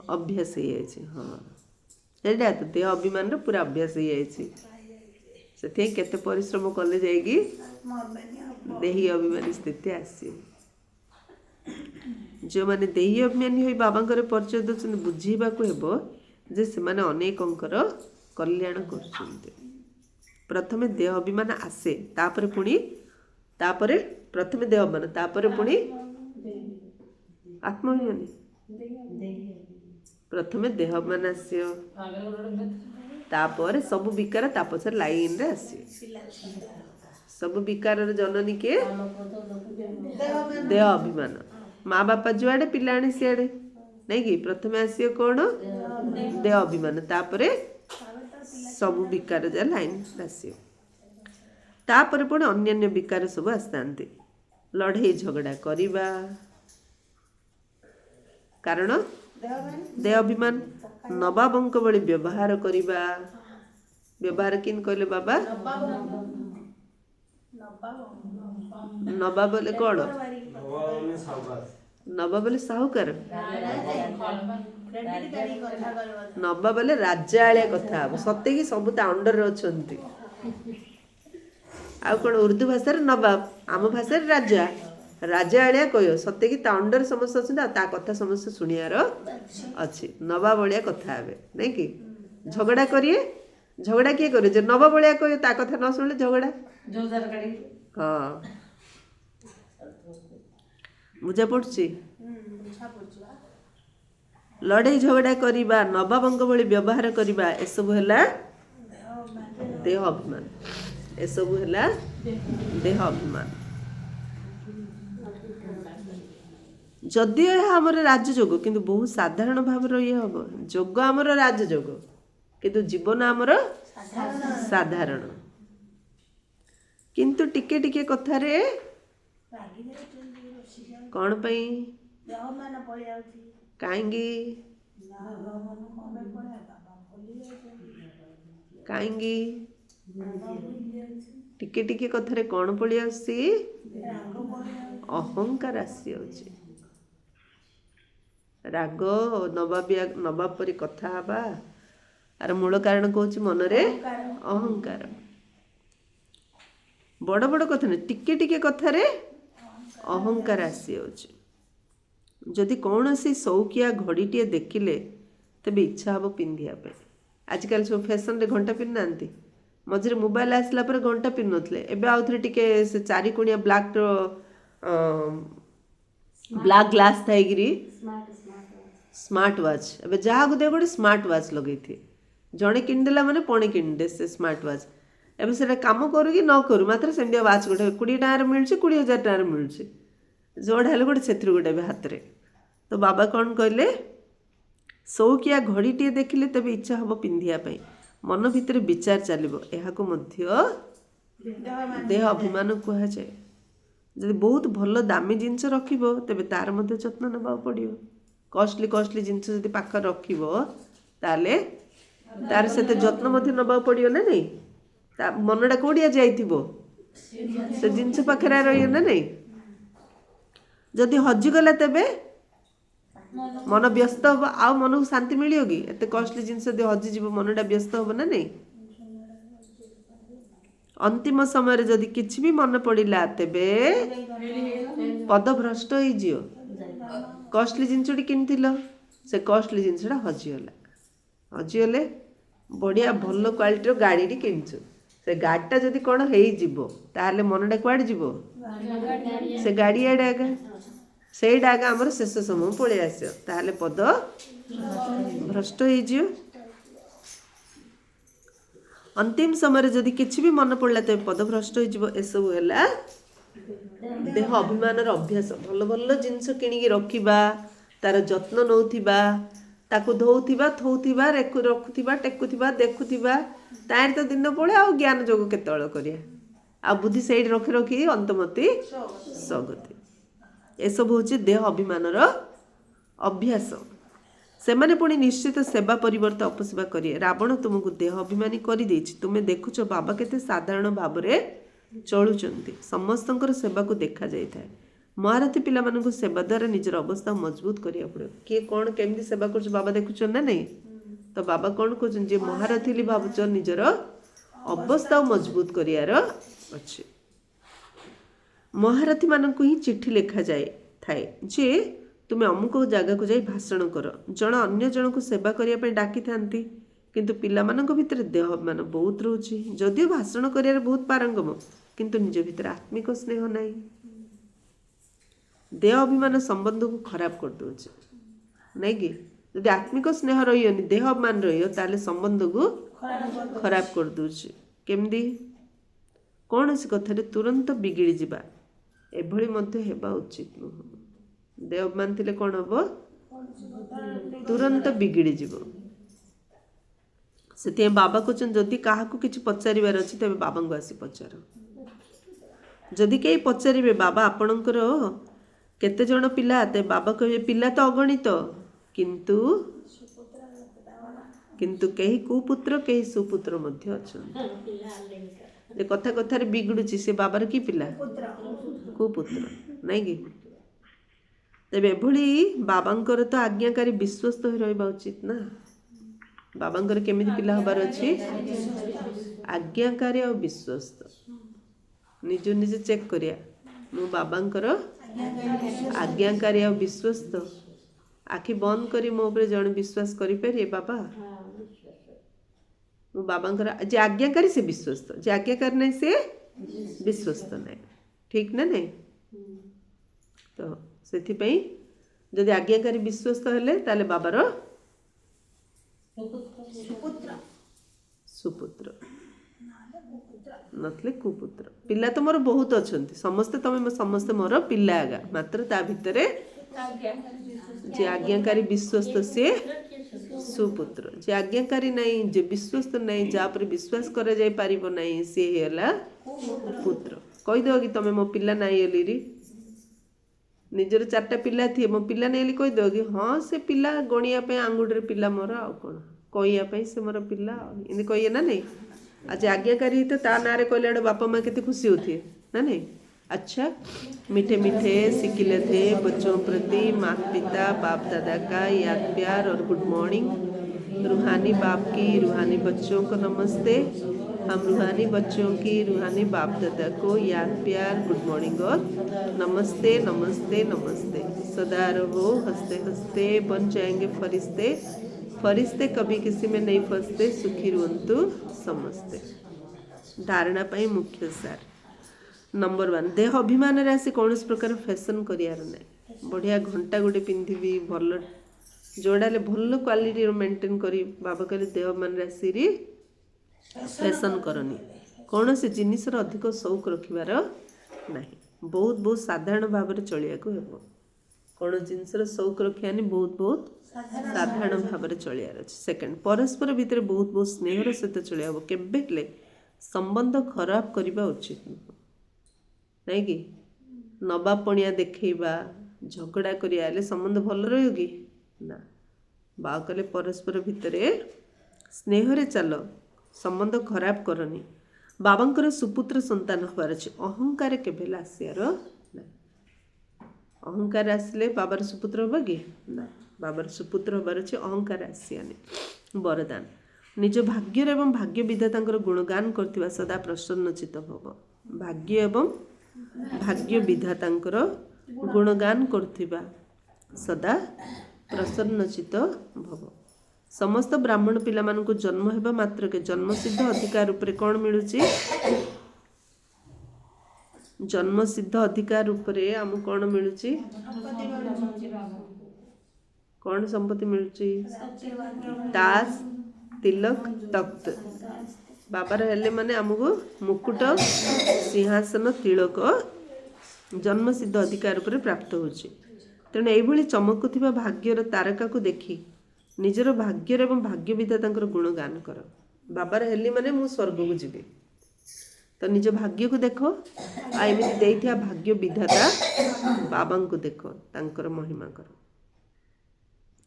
Speaker 1: अभ्यास हो हाँ एटा तो देह अभिमान पूरा अभ्यास हो केते परिश्रम कले जाएगी देही अभिमानी स्थिति आसी जो माने देही अभिमानी हो बाबा परिचय दौरान बुझेबा हेबो जे से माने अनेकंकर कल्याण कर प्रथमे देह अभिमान आसे तापर पुणी तापरे प्रथमे देह अभिमान तापर पुणी आत्माभिमानी प्रथमे देह अभिमान आसियो तापर सब विकार तापस लाइन रे आसियो सब विकार जननी के देह अभिमान माँ बापा जुआड़े पिला आने सियाड़े नहीं कि प्रथमे आसियो कौन देह अभिमान तापर सब विकार जा लाइन आसियो तापर पुणी अन्य विकार सब आसतांती लड़ाई झगड़ा करिबा कारण देह अभिमान नवाबंक भली व्यवहार करिबा व्यवहार किन कहले बाबा नवाब बोले कौन नवाब बोले साहूकार नवाब बोले राजा आलिया कथा सत्य कि सब अंडर अच्छी आ कौन उर्दू भाषा नवाब आम भाषा राजा राजा आलिया कह सत्य कि अंडर समस्त अच्छा कथा समस्त शुणियार अच्छी नवाब भाया कथा हे नहीं कि झगड़ा करिए झगड़ा किए करे जो नवाब भाया कह ता कथा न शुणिले झगड़ा हाँ बुझा पड़ी लड़ाई झगड़ा करवा नवाबंक भली व्यवहार करवा एसबू है देह अभिमान एसबू है देह अभिमान जदियो यह आमर राजयोग किंतु बहुत साधारण भाव ये हम जोग आमर राजयोग किंतु जीवन आमर साधारण किंतु टिके टिके कथार कौन पई कहीं କାହିଁକି ଟିକେ ଟିକେ କଥାରେ କ'ଣ ପଳେଇ ଆସୁଛି? ଅହଙ୍କାର ଆସିଯାଉଛି। ରାଗ ନବାବ ପରି କଥା ହେବା ଆର ମୂଳ କାରଣ କହୁଛି ମନରେ ଅହଙ୍କାର। ବଡ଼ ବଡ଼ କଥା ନୁହେଁ, ଟିକେ ଟିକେ କଥାରେ ଅହଙ୍କାର ଆସିଯାଉଛି। ଯଦି କୌଣସି ସଉକିଆ ଘଡ଼ିଟିଏ ଦେଖିଲେ ତେବେ ଇଚ୍ଛା ହେବ ପିନ୍ଧିବା ପାଇଁ। ଆଜିକାଲି ସବୁ ଫ୍ୟାସନରେ ଘଣ୍ଟା ପିନ୍ଧୁନାହାନ୍ତି। ମଝିରେ ମୋବାଇଲ ଆସିଲା ପରେ ଘଣ୍ଟା ପିନ୍ଧୁନଥିଲେ, ଏବେ ଆଉ ଥରେ ଟିକେ ସେ ଚାରିକୋଣିଆ ବ୍ଲାକ୍ ଗ୍ଲାସ୍ ଥାଇକିରି ସ୍ମାର୍ଟ ୱାଚ୍, ଏବେ ଯାହାକୁ ଦେବ ଗୋଟେ ସ୍ମାର୍ଟ ୱାଚ୍ ଲଗେଇଥିବେ। ଜଣେ କିଣିଦେଲା ମାନେ ପଣେ କିଣିଦେ ସେ ସ୍ମାର୍ଟ ୱାଚ୍। ଏବେ ସେଟା କାମ କରୁ କି ନ କରୁ, ମାତ୍ର ସେମିତିଆ ୱାଚ୍ ଗୋଟେ 20 ଟଙ୍କାରେ ମିଳୁଛି, 20,000 ଟଙ୍କାରେ ମିଳୁଛି। ଯୋଉଟା ହେଲେ ଗୋଟେ ସେଥିରୁ ଗୋଟେ ଏବେ ହାତରେ। ତ ବାବା କ'ଣ କହିଲେ? ସଉକିଆ ଘଡ଼ିଟିଏ ଦେଖିଲେ ତେବେ ଇଚ୍ଛା ହେବ ପିନ୍ଧିବା ପାଇଁ, ମନ ଭିତରେ ବିଚାର ଚାଲିବ, ଏହାକୁ ମଧ୍ୟ ଦେହ ଅଭିମାନ କୁହାଯାଏ। ଯଦି ବହୁତ ଭଲ ଦାମୀ ଜିନିଷ ରଖିବ ତେବେ ତାର ମଧ୍ୟ ଯତ୍ନ ନେବାକୁ ପଡ଼ିବ। କଷ୍ଟଲି ଜିନିଷ ଯଦି ପାଖରେ ରଖିବ ତାହେଲେ ତାର ସେତେ ଯତ୍ନ ମଧ୍ୟ ନେବାକୁ ପଡ଼ିବ ନା ନାହିଁ। ତା ମନଟା କେଉଁଠି ଯାଇଥିବ, ସେ ଜିନିଷ ପାଖରେ ରହିବ ନା ନାହିଁ। ଯଦି ହଜିଗଲା ତେବେ ମନ ବ୍ୟସ୍ତ ହେବ, ଆଉ ମନକୁ ଶାନ୍ତି ମିଳିବ କି? ଏତେ କଷ୍ଟଲି ଜିନିଷ ଯଦି ହଜିଯିବ ମନଟା ବ୍ୟସ୍ତ ହେବ ନା ନାହିଁ। ଅନ୍ତିମ ସମୟରେ ଯଦି କିଛି ବି ମନେ ପଡ଼ିଲା ତେବେ ପଦଭ୍ରଷ୍ଟ ହେଇଯିବ। କଷ୍ଟଲି ଜିନିଷଟି କିଣିଥିଲ, ସେ କଷ୍ଟଲି ଜିନିଷଟା ହଜିଗଲେ ବଢ଼ିଆ ଭଲ କ୍ୱାଲିଟିର ଗାଡ଼ିଟି କିଣିଛୁ, ସେ ଗାଡ଼ିଟା ଯଦି କ'ଣ ହେଇଯିବ ତାହେଲେ ମନଟା କୁଆଡ଼େ ଯିବ? ସେ ଗାଡ଼ି ଆଡ଼େ ଆଗା, ସେଇଟା ଆଗା ଆମର ଶେଷ ସମୟ ପଳେଇ ଆସିବ, ତାହେଲେ ପଦ ଭ୍ରଷ୍ଟ ହେଇଯିବ। ଅନ୍ତିମ ସମୟରେ ଯଦି କିଛି ବି ମନେ ପଡ଼ିଲା ତେବେ ପଦଭ୍ରଷ୍ଟ ହେଇଯିବ। ଏସବୁ ହେଲା ଦେହ ଅଭିମାନର ଅଭ୍ୟାସ। ଭଲ ଭଲ ଜିନିଷ କିଣିକି ରଖିବା, ତାର ଯତ୍ନ ନେଉଥିବା, ତାକୁ ଧୋଉଥିବା, ଥୋଉଥିବା, ରଖୁଥିବା, ଟେକୁଥିବା, ଦେଖୁଥିବା, ତାର ତ ଦିନ ପଳେ ଆଉ ଜ୍ଞାନ ଯୋଗ କେତେବେଳେ କରିବା? ଆଉ ବୁଦ୍ଧି ସେଇଠି ରଖି ରଖି ଅନ୍ତମତି ସ୍ୱଗତି। ଏସବୁ ହେଉଛି ଦେହ ଅଭିମାନର ଅଭ୍ୟାସ। ସେମାନେ ପୁଣି ନିଶ୍ଚିତ ସେବା ପରିବର୍ତ୍ତେ ଅପସେବା କରିବେ। ରାବଣ ତୁମକୁ ଦେହ ଅଭିମାନୀ କରିଦେଇଛି। ତୁମେ ଦେଖୁଛ ବାବା କେତେ ସାଧାରଣ ଭାବରେ ଚଳୁଛନ୍ତି। ସମସ୍ତଙ୍କର ସେବାକୁ ଦେଖାଯାଇଥାଏ। ମହାରଥୀ ପିଲାମାନଙ୍କୁ ସେବା ଦ୍ୱାରା ନିଜର ଅବସ୍ଥା ମଜବୁତ କରିବାକୁ ପଡ଼ିବ। କିଏ କ'ଣ କେମିତି ସେବା କରୁଛି ବାବା ଦେଖୁଛନ୍ତି ନା ନାହିଁ। ତ ବାବା କ'ଣ କହୁଛନ୍ତି, ଯେ ମହାରଥୀ ବୋଲି ଭାବୁଛ ନିଜର ଅବସ୍ଥା ମଜବୁତ କରିବାର ଅଛି। ମହାରଥୀ ମାନଙ୍କୁ ହିଁ ଚିଠି ଲେଖାଯାଏ ଥାଏ ଯେ ତୁମେ ଅମୁକ ଜାଗାକୁ ଯାଇ ଭାଷଣ କର। ଜଣେ ଅନ୍ୟ ଜଣଙ୍କୁ ସେବା କରିବା ପାଇଁ ଡାକିଥାନ୍ତି, କିନ୍ତୁ ପିଲାମାନଙ୍କ ଭିତରେ ଦେହ ଅଭିମାନ ବହୁତ ରହୁଛି। ଯଦିଓ ଭାଷଣ କରିବାରେ ବହୁତ ପାରଙ୍ଗମ, କିନ୍ତୁ ନିଜ ଭିତରେ ଆତ୍ମିକ ସ୍ନେହ ନାହିଁ। ଦେହ ଅଭିମାନ ସମ୍ବନ୍ଧକୁ ଖରାପ କରିଦେଉଛି, ନାଇଁ କି? ଯଦି ଆତ୍ମିକ ସ୍ନେହ ରହିବନି, ଦେହ ଅଭିମାନ ରହିବ, ତାହେଲେ ସମ୍ବନ୍ଧକୁ ଖରାପ କରିଦେଉଛି। କେମିତି? କୌଣସି କଥାରେ ତୁରନ୍ତ ବିଗିଡ଼ି ଯିବା, ଏଭଳି ମଧ୍ୟ ହେବା ଉଚିତ ନୁହଁ। ଦେହ ଅଭିମାନ ଥିଲେ କ'ଣ ହେବ? ତୁରନ୍ତ ବିଗିଡ଼ି ଯିବ। ସେଥିପାଇଁ ବାବା କହୁଛନ୍ତି, ଯଦି କାହାକୁ କିଛି ପଚାରିବାର ଅଛି ତେବେ ବାବାଙ୍କୁ ଆସି ପଚାର। ଯଦି କେହି ପଚାରିବେ ବାବା ଆପଣଙ୍କର କେତେ ଜଣ ପିଲା, ତେବେ ବାବା କହିବେ ପିଲା ତ ଅଗଣିତ, କିନ୍ତୁ କେହି କୁପୁତ୍ର କେହି ସୁପୁତ୍ର ମଧ୍ୟ ଅଛନ୍ତି। ଯେ କଥା କଥାରେ ବିଗିଡୁଛି, ସେ ବାବାର କି ପିଲା? କୁପୁତ୍ର, ନାଇଁ କି? ତେବେ ଏଭଳି ବାବାଙ୍କର ତ ଆଜ୍ଞାକାରୀ ବିଶ୍ୱସ୍ତ ହୋଇ ରହିବା ଉଚିତ ନା। ବାବାଙ୍କର କେମିତି ପିଲା ହବାର ଅଛି? ଆଜ୍ଞାକାରୀ ଆଉ ବିଶ୍ୱସ୍ତ। ନିଜେ ଚେକ୍ କରିବା, ମୁଁ ବାବାଙ୍କର ଆଜ୍ଞାକାରୀ ଆଉ ବିଶ୍ୱସ୍ତ। ଆଖି ବନ୍ଦ କରି ମୋ ଉପରେ ଜଣେ ବିଶ୍ୱାସ କରିପାରିବେ ବାବା? ମୁଁ ବାବାଙ୍କର ଯେ ଆଜ୍ଞାକାରୀ ସେ ବିଶ୍ୱସ୍ତ, ଯେ ଆଜ୍ଞାକାରୀ ନାହିଁ ସେ ବିଶ୍ୱସ୍ତ ନାହିଁ। ଠିକ ନା ନାହିଁ? ତ ସେଥିପାଇଁ ଯଦି ଆଜ୍ଞାକାରୀ ବିଶ୍ୱସ୍ତ ହେଲେ ତାହେଲେ ବାବାର ସୁପୁତ୍ର, ନଥିଲେ କୁପୁତ୍ର। ପିଲା ତ ମୋର ବହୁତ ଅଛନ୍ତି, ସମସ୍ତେ ମୋର ପିଲା ଆଗା, ମାତ୍ର ତା ଭିତରେ ଯେ ଆଜ୍ଞାକାରୀ ବିଶ୍ୱସ୍ତ ସିଏ ସୁପୁତ୍ର। ଯେ ଆଜ୍ଞାକାରୀ ନାହିଁ, ଯେ ବିଶ୍ୱସ୍ତ ନାହିଁ, ଯାହା ଉପରେ ବିଶ୍ୱାସ କରାଯାଇ ପାରିବ ନାହିଁ, ସିଏ ହେଲା ପୁତ୍ର। କହିଦେବ କି ତମେ ମୋ ପିଲା ନାହିଁ ଏଲିରି? ନିଜର 4ଟା ପିଲା ଥିବେ, ମୋ ପିଲା ନାହିଁ ବୋଲି କହିଦେବ କି? ହଁ, ସେ ପିଲା ଗଣିବା ପାଇଁ ଆଙ୍ଗୁଠିରେ ପିଲା ମୋର, ଆଉ କ'ଣ? କହିବା से मोर पिला इनके कहिए ना नहीं आज आज्ञाकारी तो ता ना कहले बापा माँ केते खुशी होती ना नहीं। अच्छा, मीठे मीठे सिकिले थे बच्चों प्रति माता पिता बाप दादा का याद प्यार और गुड मॉर्निंग। रूहानी बाप की रूहानी बच्चों को नमस्ते। हम रूहानी बच्चों की रूहानी बाप दादा को याद प्यार गुड मॉर्निंग और नमस्ते नमस्ते नमस्ते। सदा रहो हंसते हंसते बन जाएंगे फरिश्ते। फरिश्ते कभी किसी में नहीं फंसते सुखी रुहंतु समझते। धारणा पाई मुख्य सार नंबर 1 देह अभिमान आसी कौन प्रकार फैशन करार ना बढ़िया घंटा गोटे पिंधि भल जोड़ा भल क्वालिटी मेंटेन करी बाबा कहले देह अभिमान राशि फैशन करनी कौन से जिनिसर अधिक शौक रखिबार नहीं। बहुत बहुत साधारण भाव में चलिया को हेबो कौन जिनसर शौक रखियानी बहुत बहुत साधारण भाव में चलियार अछि। सेकंड परस्पर भितर बहुत बहुत स्नेहर सहित चलिया हो केबे हेले संबंध खराब करबा उचित नहीं कि नवापणिया देखा झगड़ा करें संबंध भल रही ना। बा कले परस्पर भितर स्नेह चल संबंध खराब करनी। बाबांकर सुपुत्र संतान हबार अच्छे अहंकार केबेला आसियार ना। अहंकार आसिले बाबार सुपुत्र हबा कि ना बाबार सुपुत्र हबार अच्छे अहंकार आसियानी। वरदान निज भाग्य एवं भाग्य विधातांकर गुणगान करथिबा सदा प्रसन्नचित भव। भाग्य एवं भाग्य विधातांकर गुणगान करथिबा सदा प्रसन्नचित भव। समस्त ब्राह्मण पिला मानकु जन्म हेबा मात्र के जन्मसिद्ध अधिकार उपरे कौन मिलुची जन्मसिद्ध अधिकार उपरे आम कौन मिलुची कौन संपत्ति मिलुची ताज तिलक तख्त। बाबार हेले माने आमको मुकुट सिंहासन तिलक जन्मसिद्ध अधिकार उपरे प्राप्त होची। तेणु एभली चमकुथिबा भाग्यर तारका को देखी निजर भाग्यर एवं भाग्य विधातांकर गुणगान कर। बाबार हेली माने मु स्वर्ग को जीवी तो निज भाग्य को देखो आमती देइथिया भाग्य विधाता बाबा को देखो तांकर महिमा कर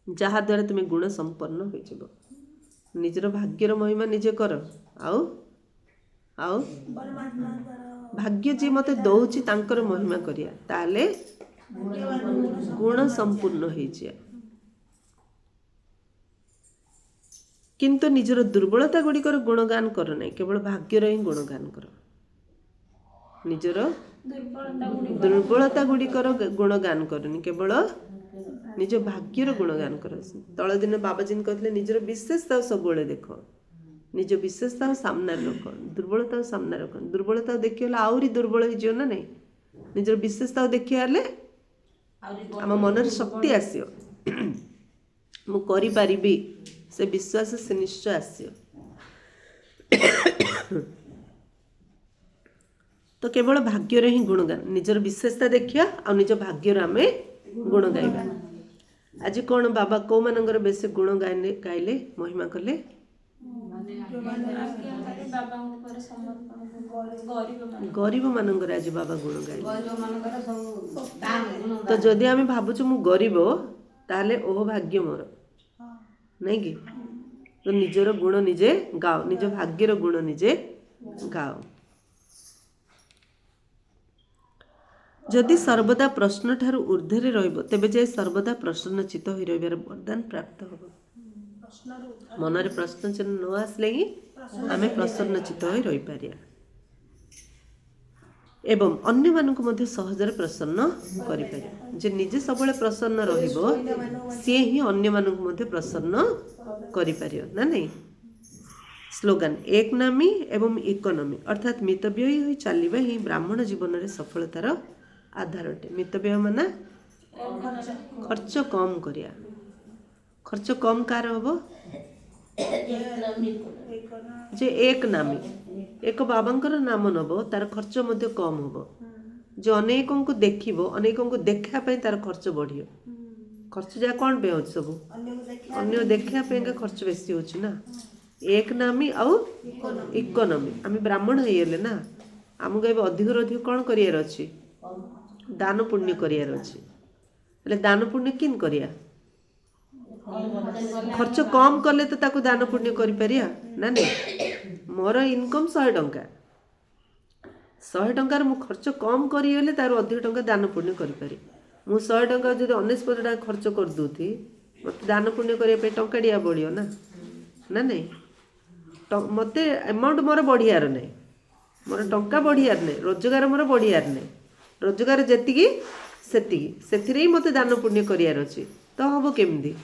Speaker 1: जहा द्वारा तुम्हें गुण संपन्न हो जाब। निजर भाग्यर महिमा निजे कर आओ आओ भाग्य जी मते दौची तांकर महिमा करिया ताले गुण संपूर्ण हो जाए। किंतु निजर दुर्बलता गुड़िकर गुणगान कर ना केवल भाग्यर ही गुणगान कर। निजर दुर्बलता गुड़िकर गुणगान करनी केवल निज भाग्यर गुणगान कर। तल दिन बाबाजी कहते निजर विशेषता सब देख निज विशेषता सामने रख दुर्बलता सामने रख। दुर्बलता देखिए आहरी दुर्बल हो ना नहीं निजर विशेषता देखिए आम मनर शक्ति आसो मु करि पारिबी से विश्वास से निश्चय आसियो। तो केवल भाग्यर ही गुणगान निजर विशेषता देखिया आ निज भाग्यर आमे गुण गाइबा। आज कौन बाबा कौ मानकर बेस गुण गाइले महिमा कले गरीब मानकर आज बाबा गुण गाइले। तो जदि आमे भाबुछु मु गरीब ताले ओह भाग्य मोर नहीं कि तो निजर गुण निजे गाओ निज भाग्यर गुण निजे गाओ। जदि सर्वदा प्रश्न ठारू ऊर्ध्वरे रहिबो तेबे जे सर्वदा प्रसन्नचित होई रहिबार वरदान प्राप्त होबो। मनरे प्रश्न चिन्ह न आसले ही आमे प्रसन्नचित होई रहि पारिया एवं अन्य मानक मध्य सहजरे प्रसन्न करि पारिया। जे निजे सबले प्रसन्न रहिबो से ही अन्य मानक मध्य प्रसन्न करि पारियो ना नहीं। स्लोगान एक नामी एवं इकोनॉमी अर्थात मितव्ययी होई चलिबा ही ब्राह्मण जीवन रे सफलतार आधार अटे। मितव्यय माने खर्च कम करिया। खर्च कम कार हबो जे एक नामी एक बाबांकर नाम नबो तार खर्च मध्य कम हबो। जे अनेकों को देखिबो अनेकों को देखा पे तार खर्च बढ़ियो। खर्च जा कौन पे होछ सब अन्य देखा पे खर्च बेसी होछ ना। एक नामी आउ इकोनॉमी आम ब्राह्मण होइले ना आमको ए अधिक अधिक कौन करियार अछि दान पुण्य करियार अछि। दान पुण्य किन करिया खर्च कम कले तो ताको दान पुण्य करि परिया ना नहीं मोर इनकम 100 टंका 100 टंकार मु खर्च कम करिगले तार अधिक टंका दान पुण्य करि पारि मु 100 टंका जदि 49 टंका खर्च कर दूथी मते दान पुण्य करिया पे टंका डिया बढियो ना ना नहीं मते अमाउंट मोर बढ़ियार नहीं मोर टंका बढ़ियार नहीं रोजगार मोर बढ़ियार नहीं रोजगार जेतिकी सेतिकी सेथिरे ही मते दान पुण्य करियार अछि तो हबो केमदी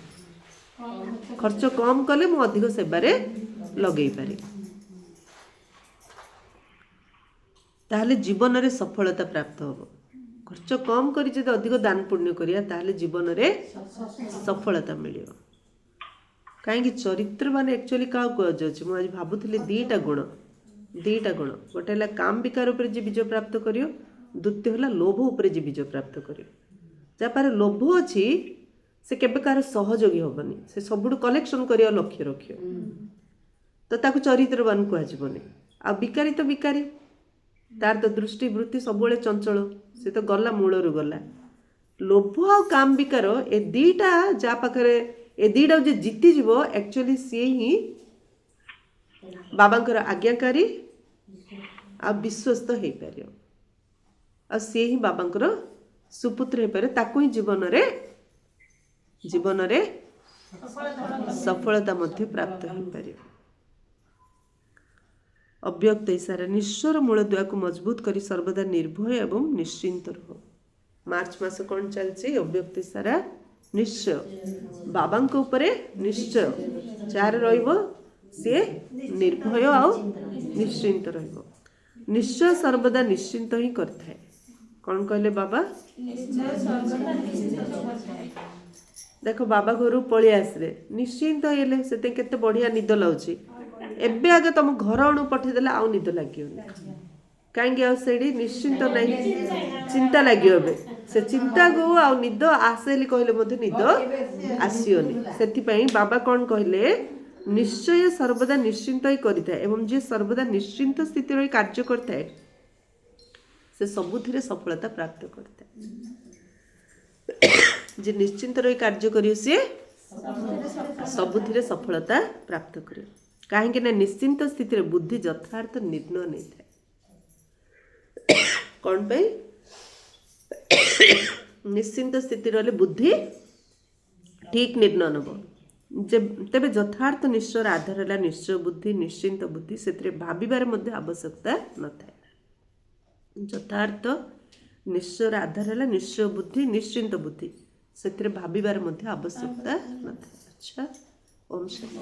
Speaker 1: खर्च कम कले मु अधिक सेबारे लगेई पारे ताहले जीवन रे सफलता प्राप्त होबो खर्च कम करी जदि अधिक दान पुण्य करिया ताहले जीवन रे सफलता मिलियो काहेकि चरित्र माने एक्चुअली का को जाउछि मु आज भाबुथली दीटा गुण गोटे हला काम विकार ऊपर जे विजय प्राप्त करियो द्वितीय हला लोभ ऊपर जे विजय प्राप्त करियो जा पारे लोभ अछि से केबे कार सहयोगी होबनी से सबुड कलेक्शन करिया लक्ष्य रखियो तो ताकू चरित्रवान को आजीबनी आ विकारी तो विकारी तार तो दृष्टि वृत्ति सबुले चंचल से तो गला मूलरू गला लोभ आ काम विकार ए दीटा जा पाखरे ए दीटा जे जीति जीवो एक्चुअली सी ही बाबांकर आज्ञाकारी आ विश्वस्त हो पारियो आ सी ही बाबांकर सुपुत्र हो पारे ताकू ही जीवन रे सफलता मध्य प्राप्त हो पारियो अव्यक्त इशारा निश्चर मूलदुआ को मजबूत करी सर्वदा निर्भय एवं निश्चिंत रहो मार्च मास कौन चलছে अव्यक्त इशारा निश्चय बाबांक ऊपर निश्चय चार रहिबो से निर्भय आ निश्चिंत रहिबो निश्चय सर्वदा निश्चिंत ही करता है कौन कहले बाबा देखो बाबा घर पळि आसले निश्चिंत हेले से केते बढ़िया निद लाउची एबे आगे तुम घर अणु पठेदेले आउ निद लागियोनी कहीं आड़ी निश्चिंत नहीं चिंता लगे से चिंता को आउ निद आसेली कहले निद आसियोनी से बाबा कौन कहले निश्चय सर्वदा निश्चिंत ही करिथा एवं जे सर्वदा निश्चिंत स्थिति रही कार्य करता है से सबुथिरे सफलता प्राप्त करता है जे निश्चिंत रही कार्य करियो से सबुथिरे सफलता प्राप्त करियो कहीं ना निश्चिंत स्थिति रे बुद्धि यथार्थ निर्णय नहीं था कौन पे निश्चिंत स्थिति रे बुद्धि ठीक निर्णय नब तेबे यथार्थ निश्चय आधार है निश्चय बुद्धि निश्चिंत बुद्धि से भाविबार मध्य आवश्यकता न था यथार्थ निश्चय आधार है निश्चय बुद्धि निश्चिंत बुद्धि से भाविबार मध्य आवश्यकता न था अच्छा ओम शांति।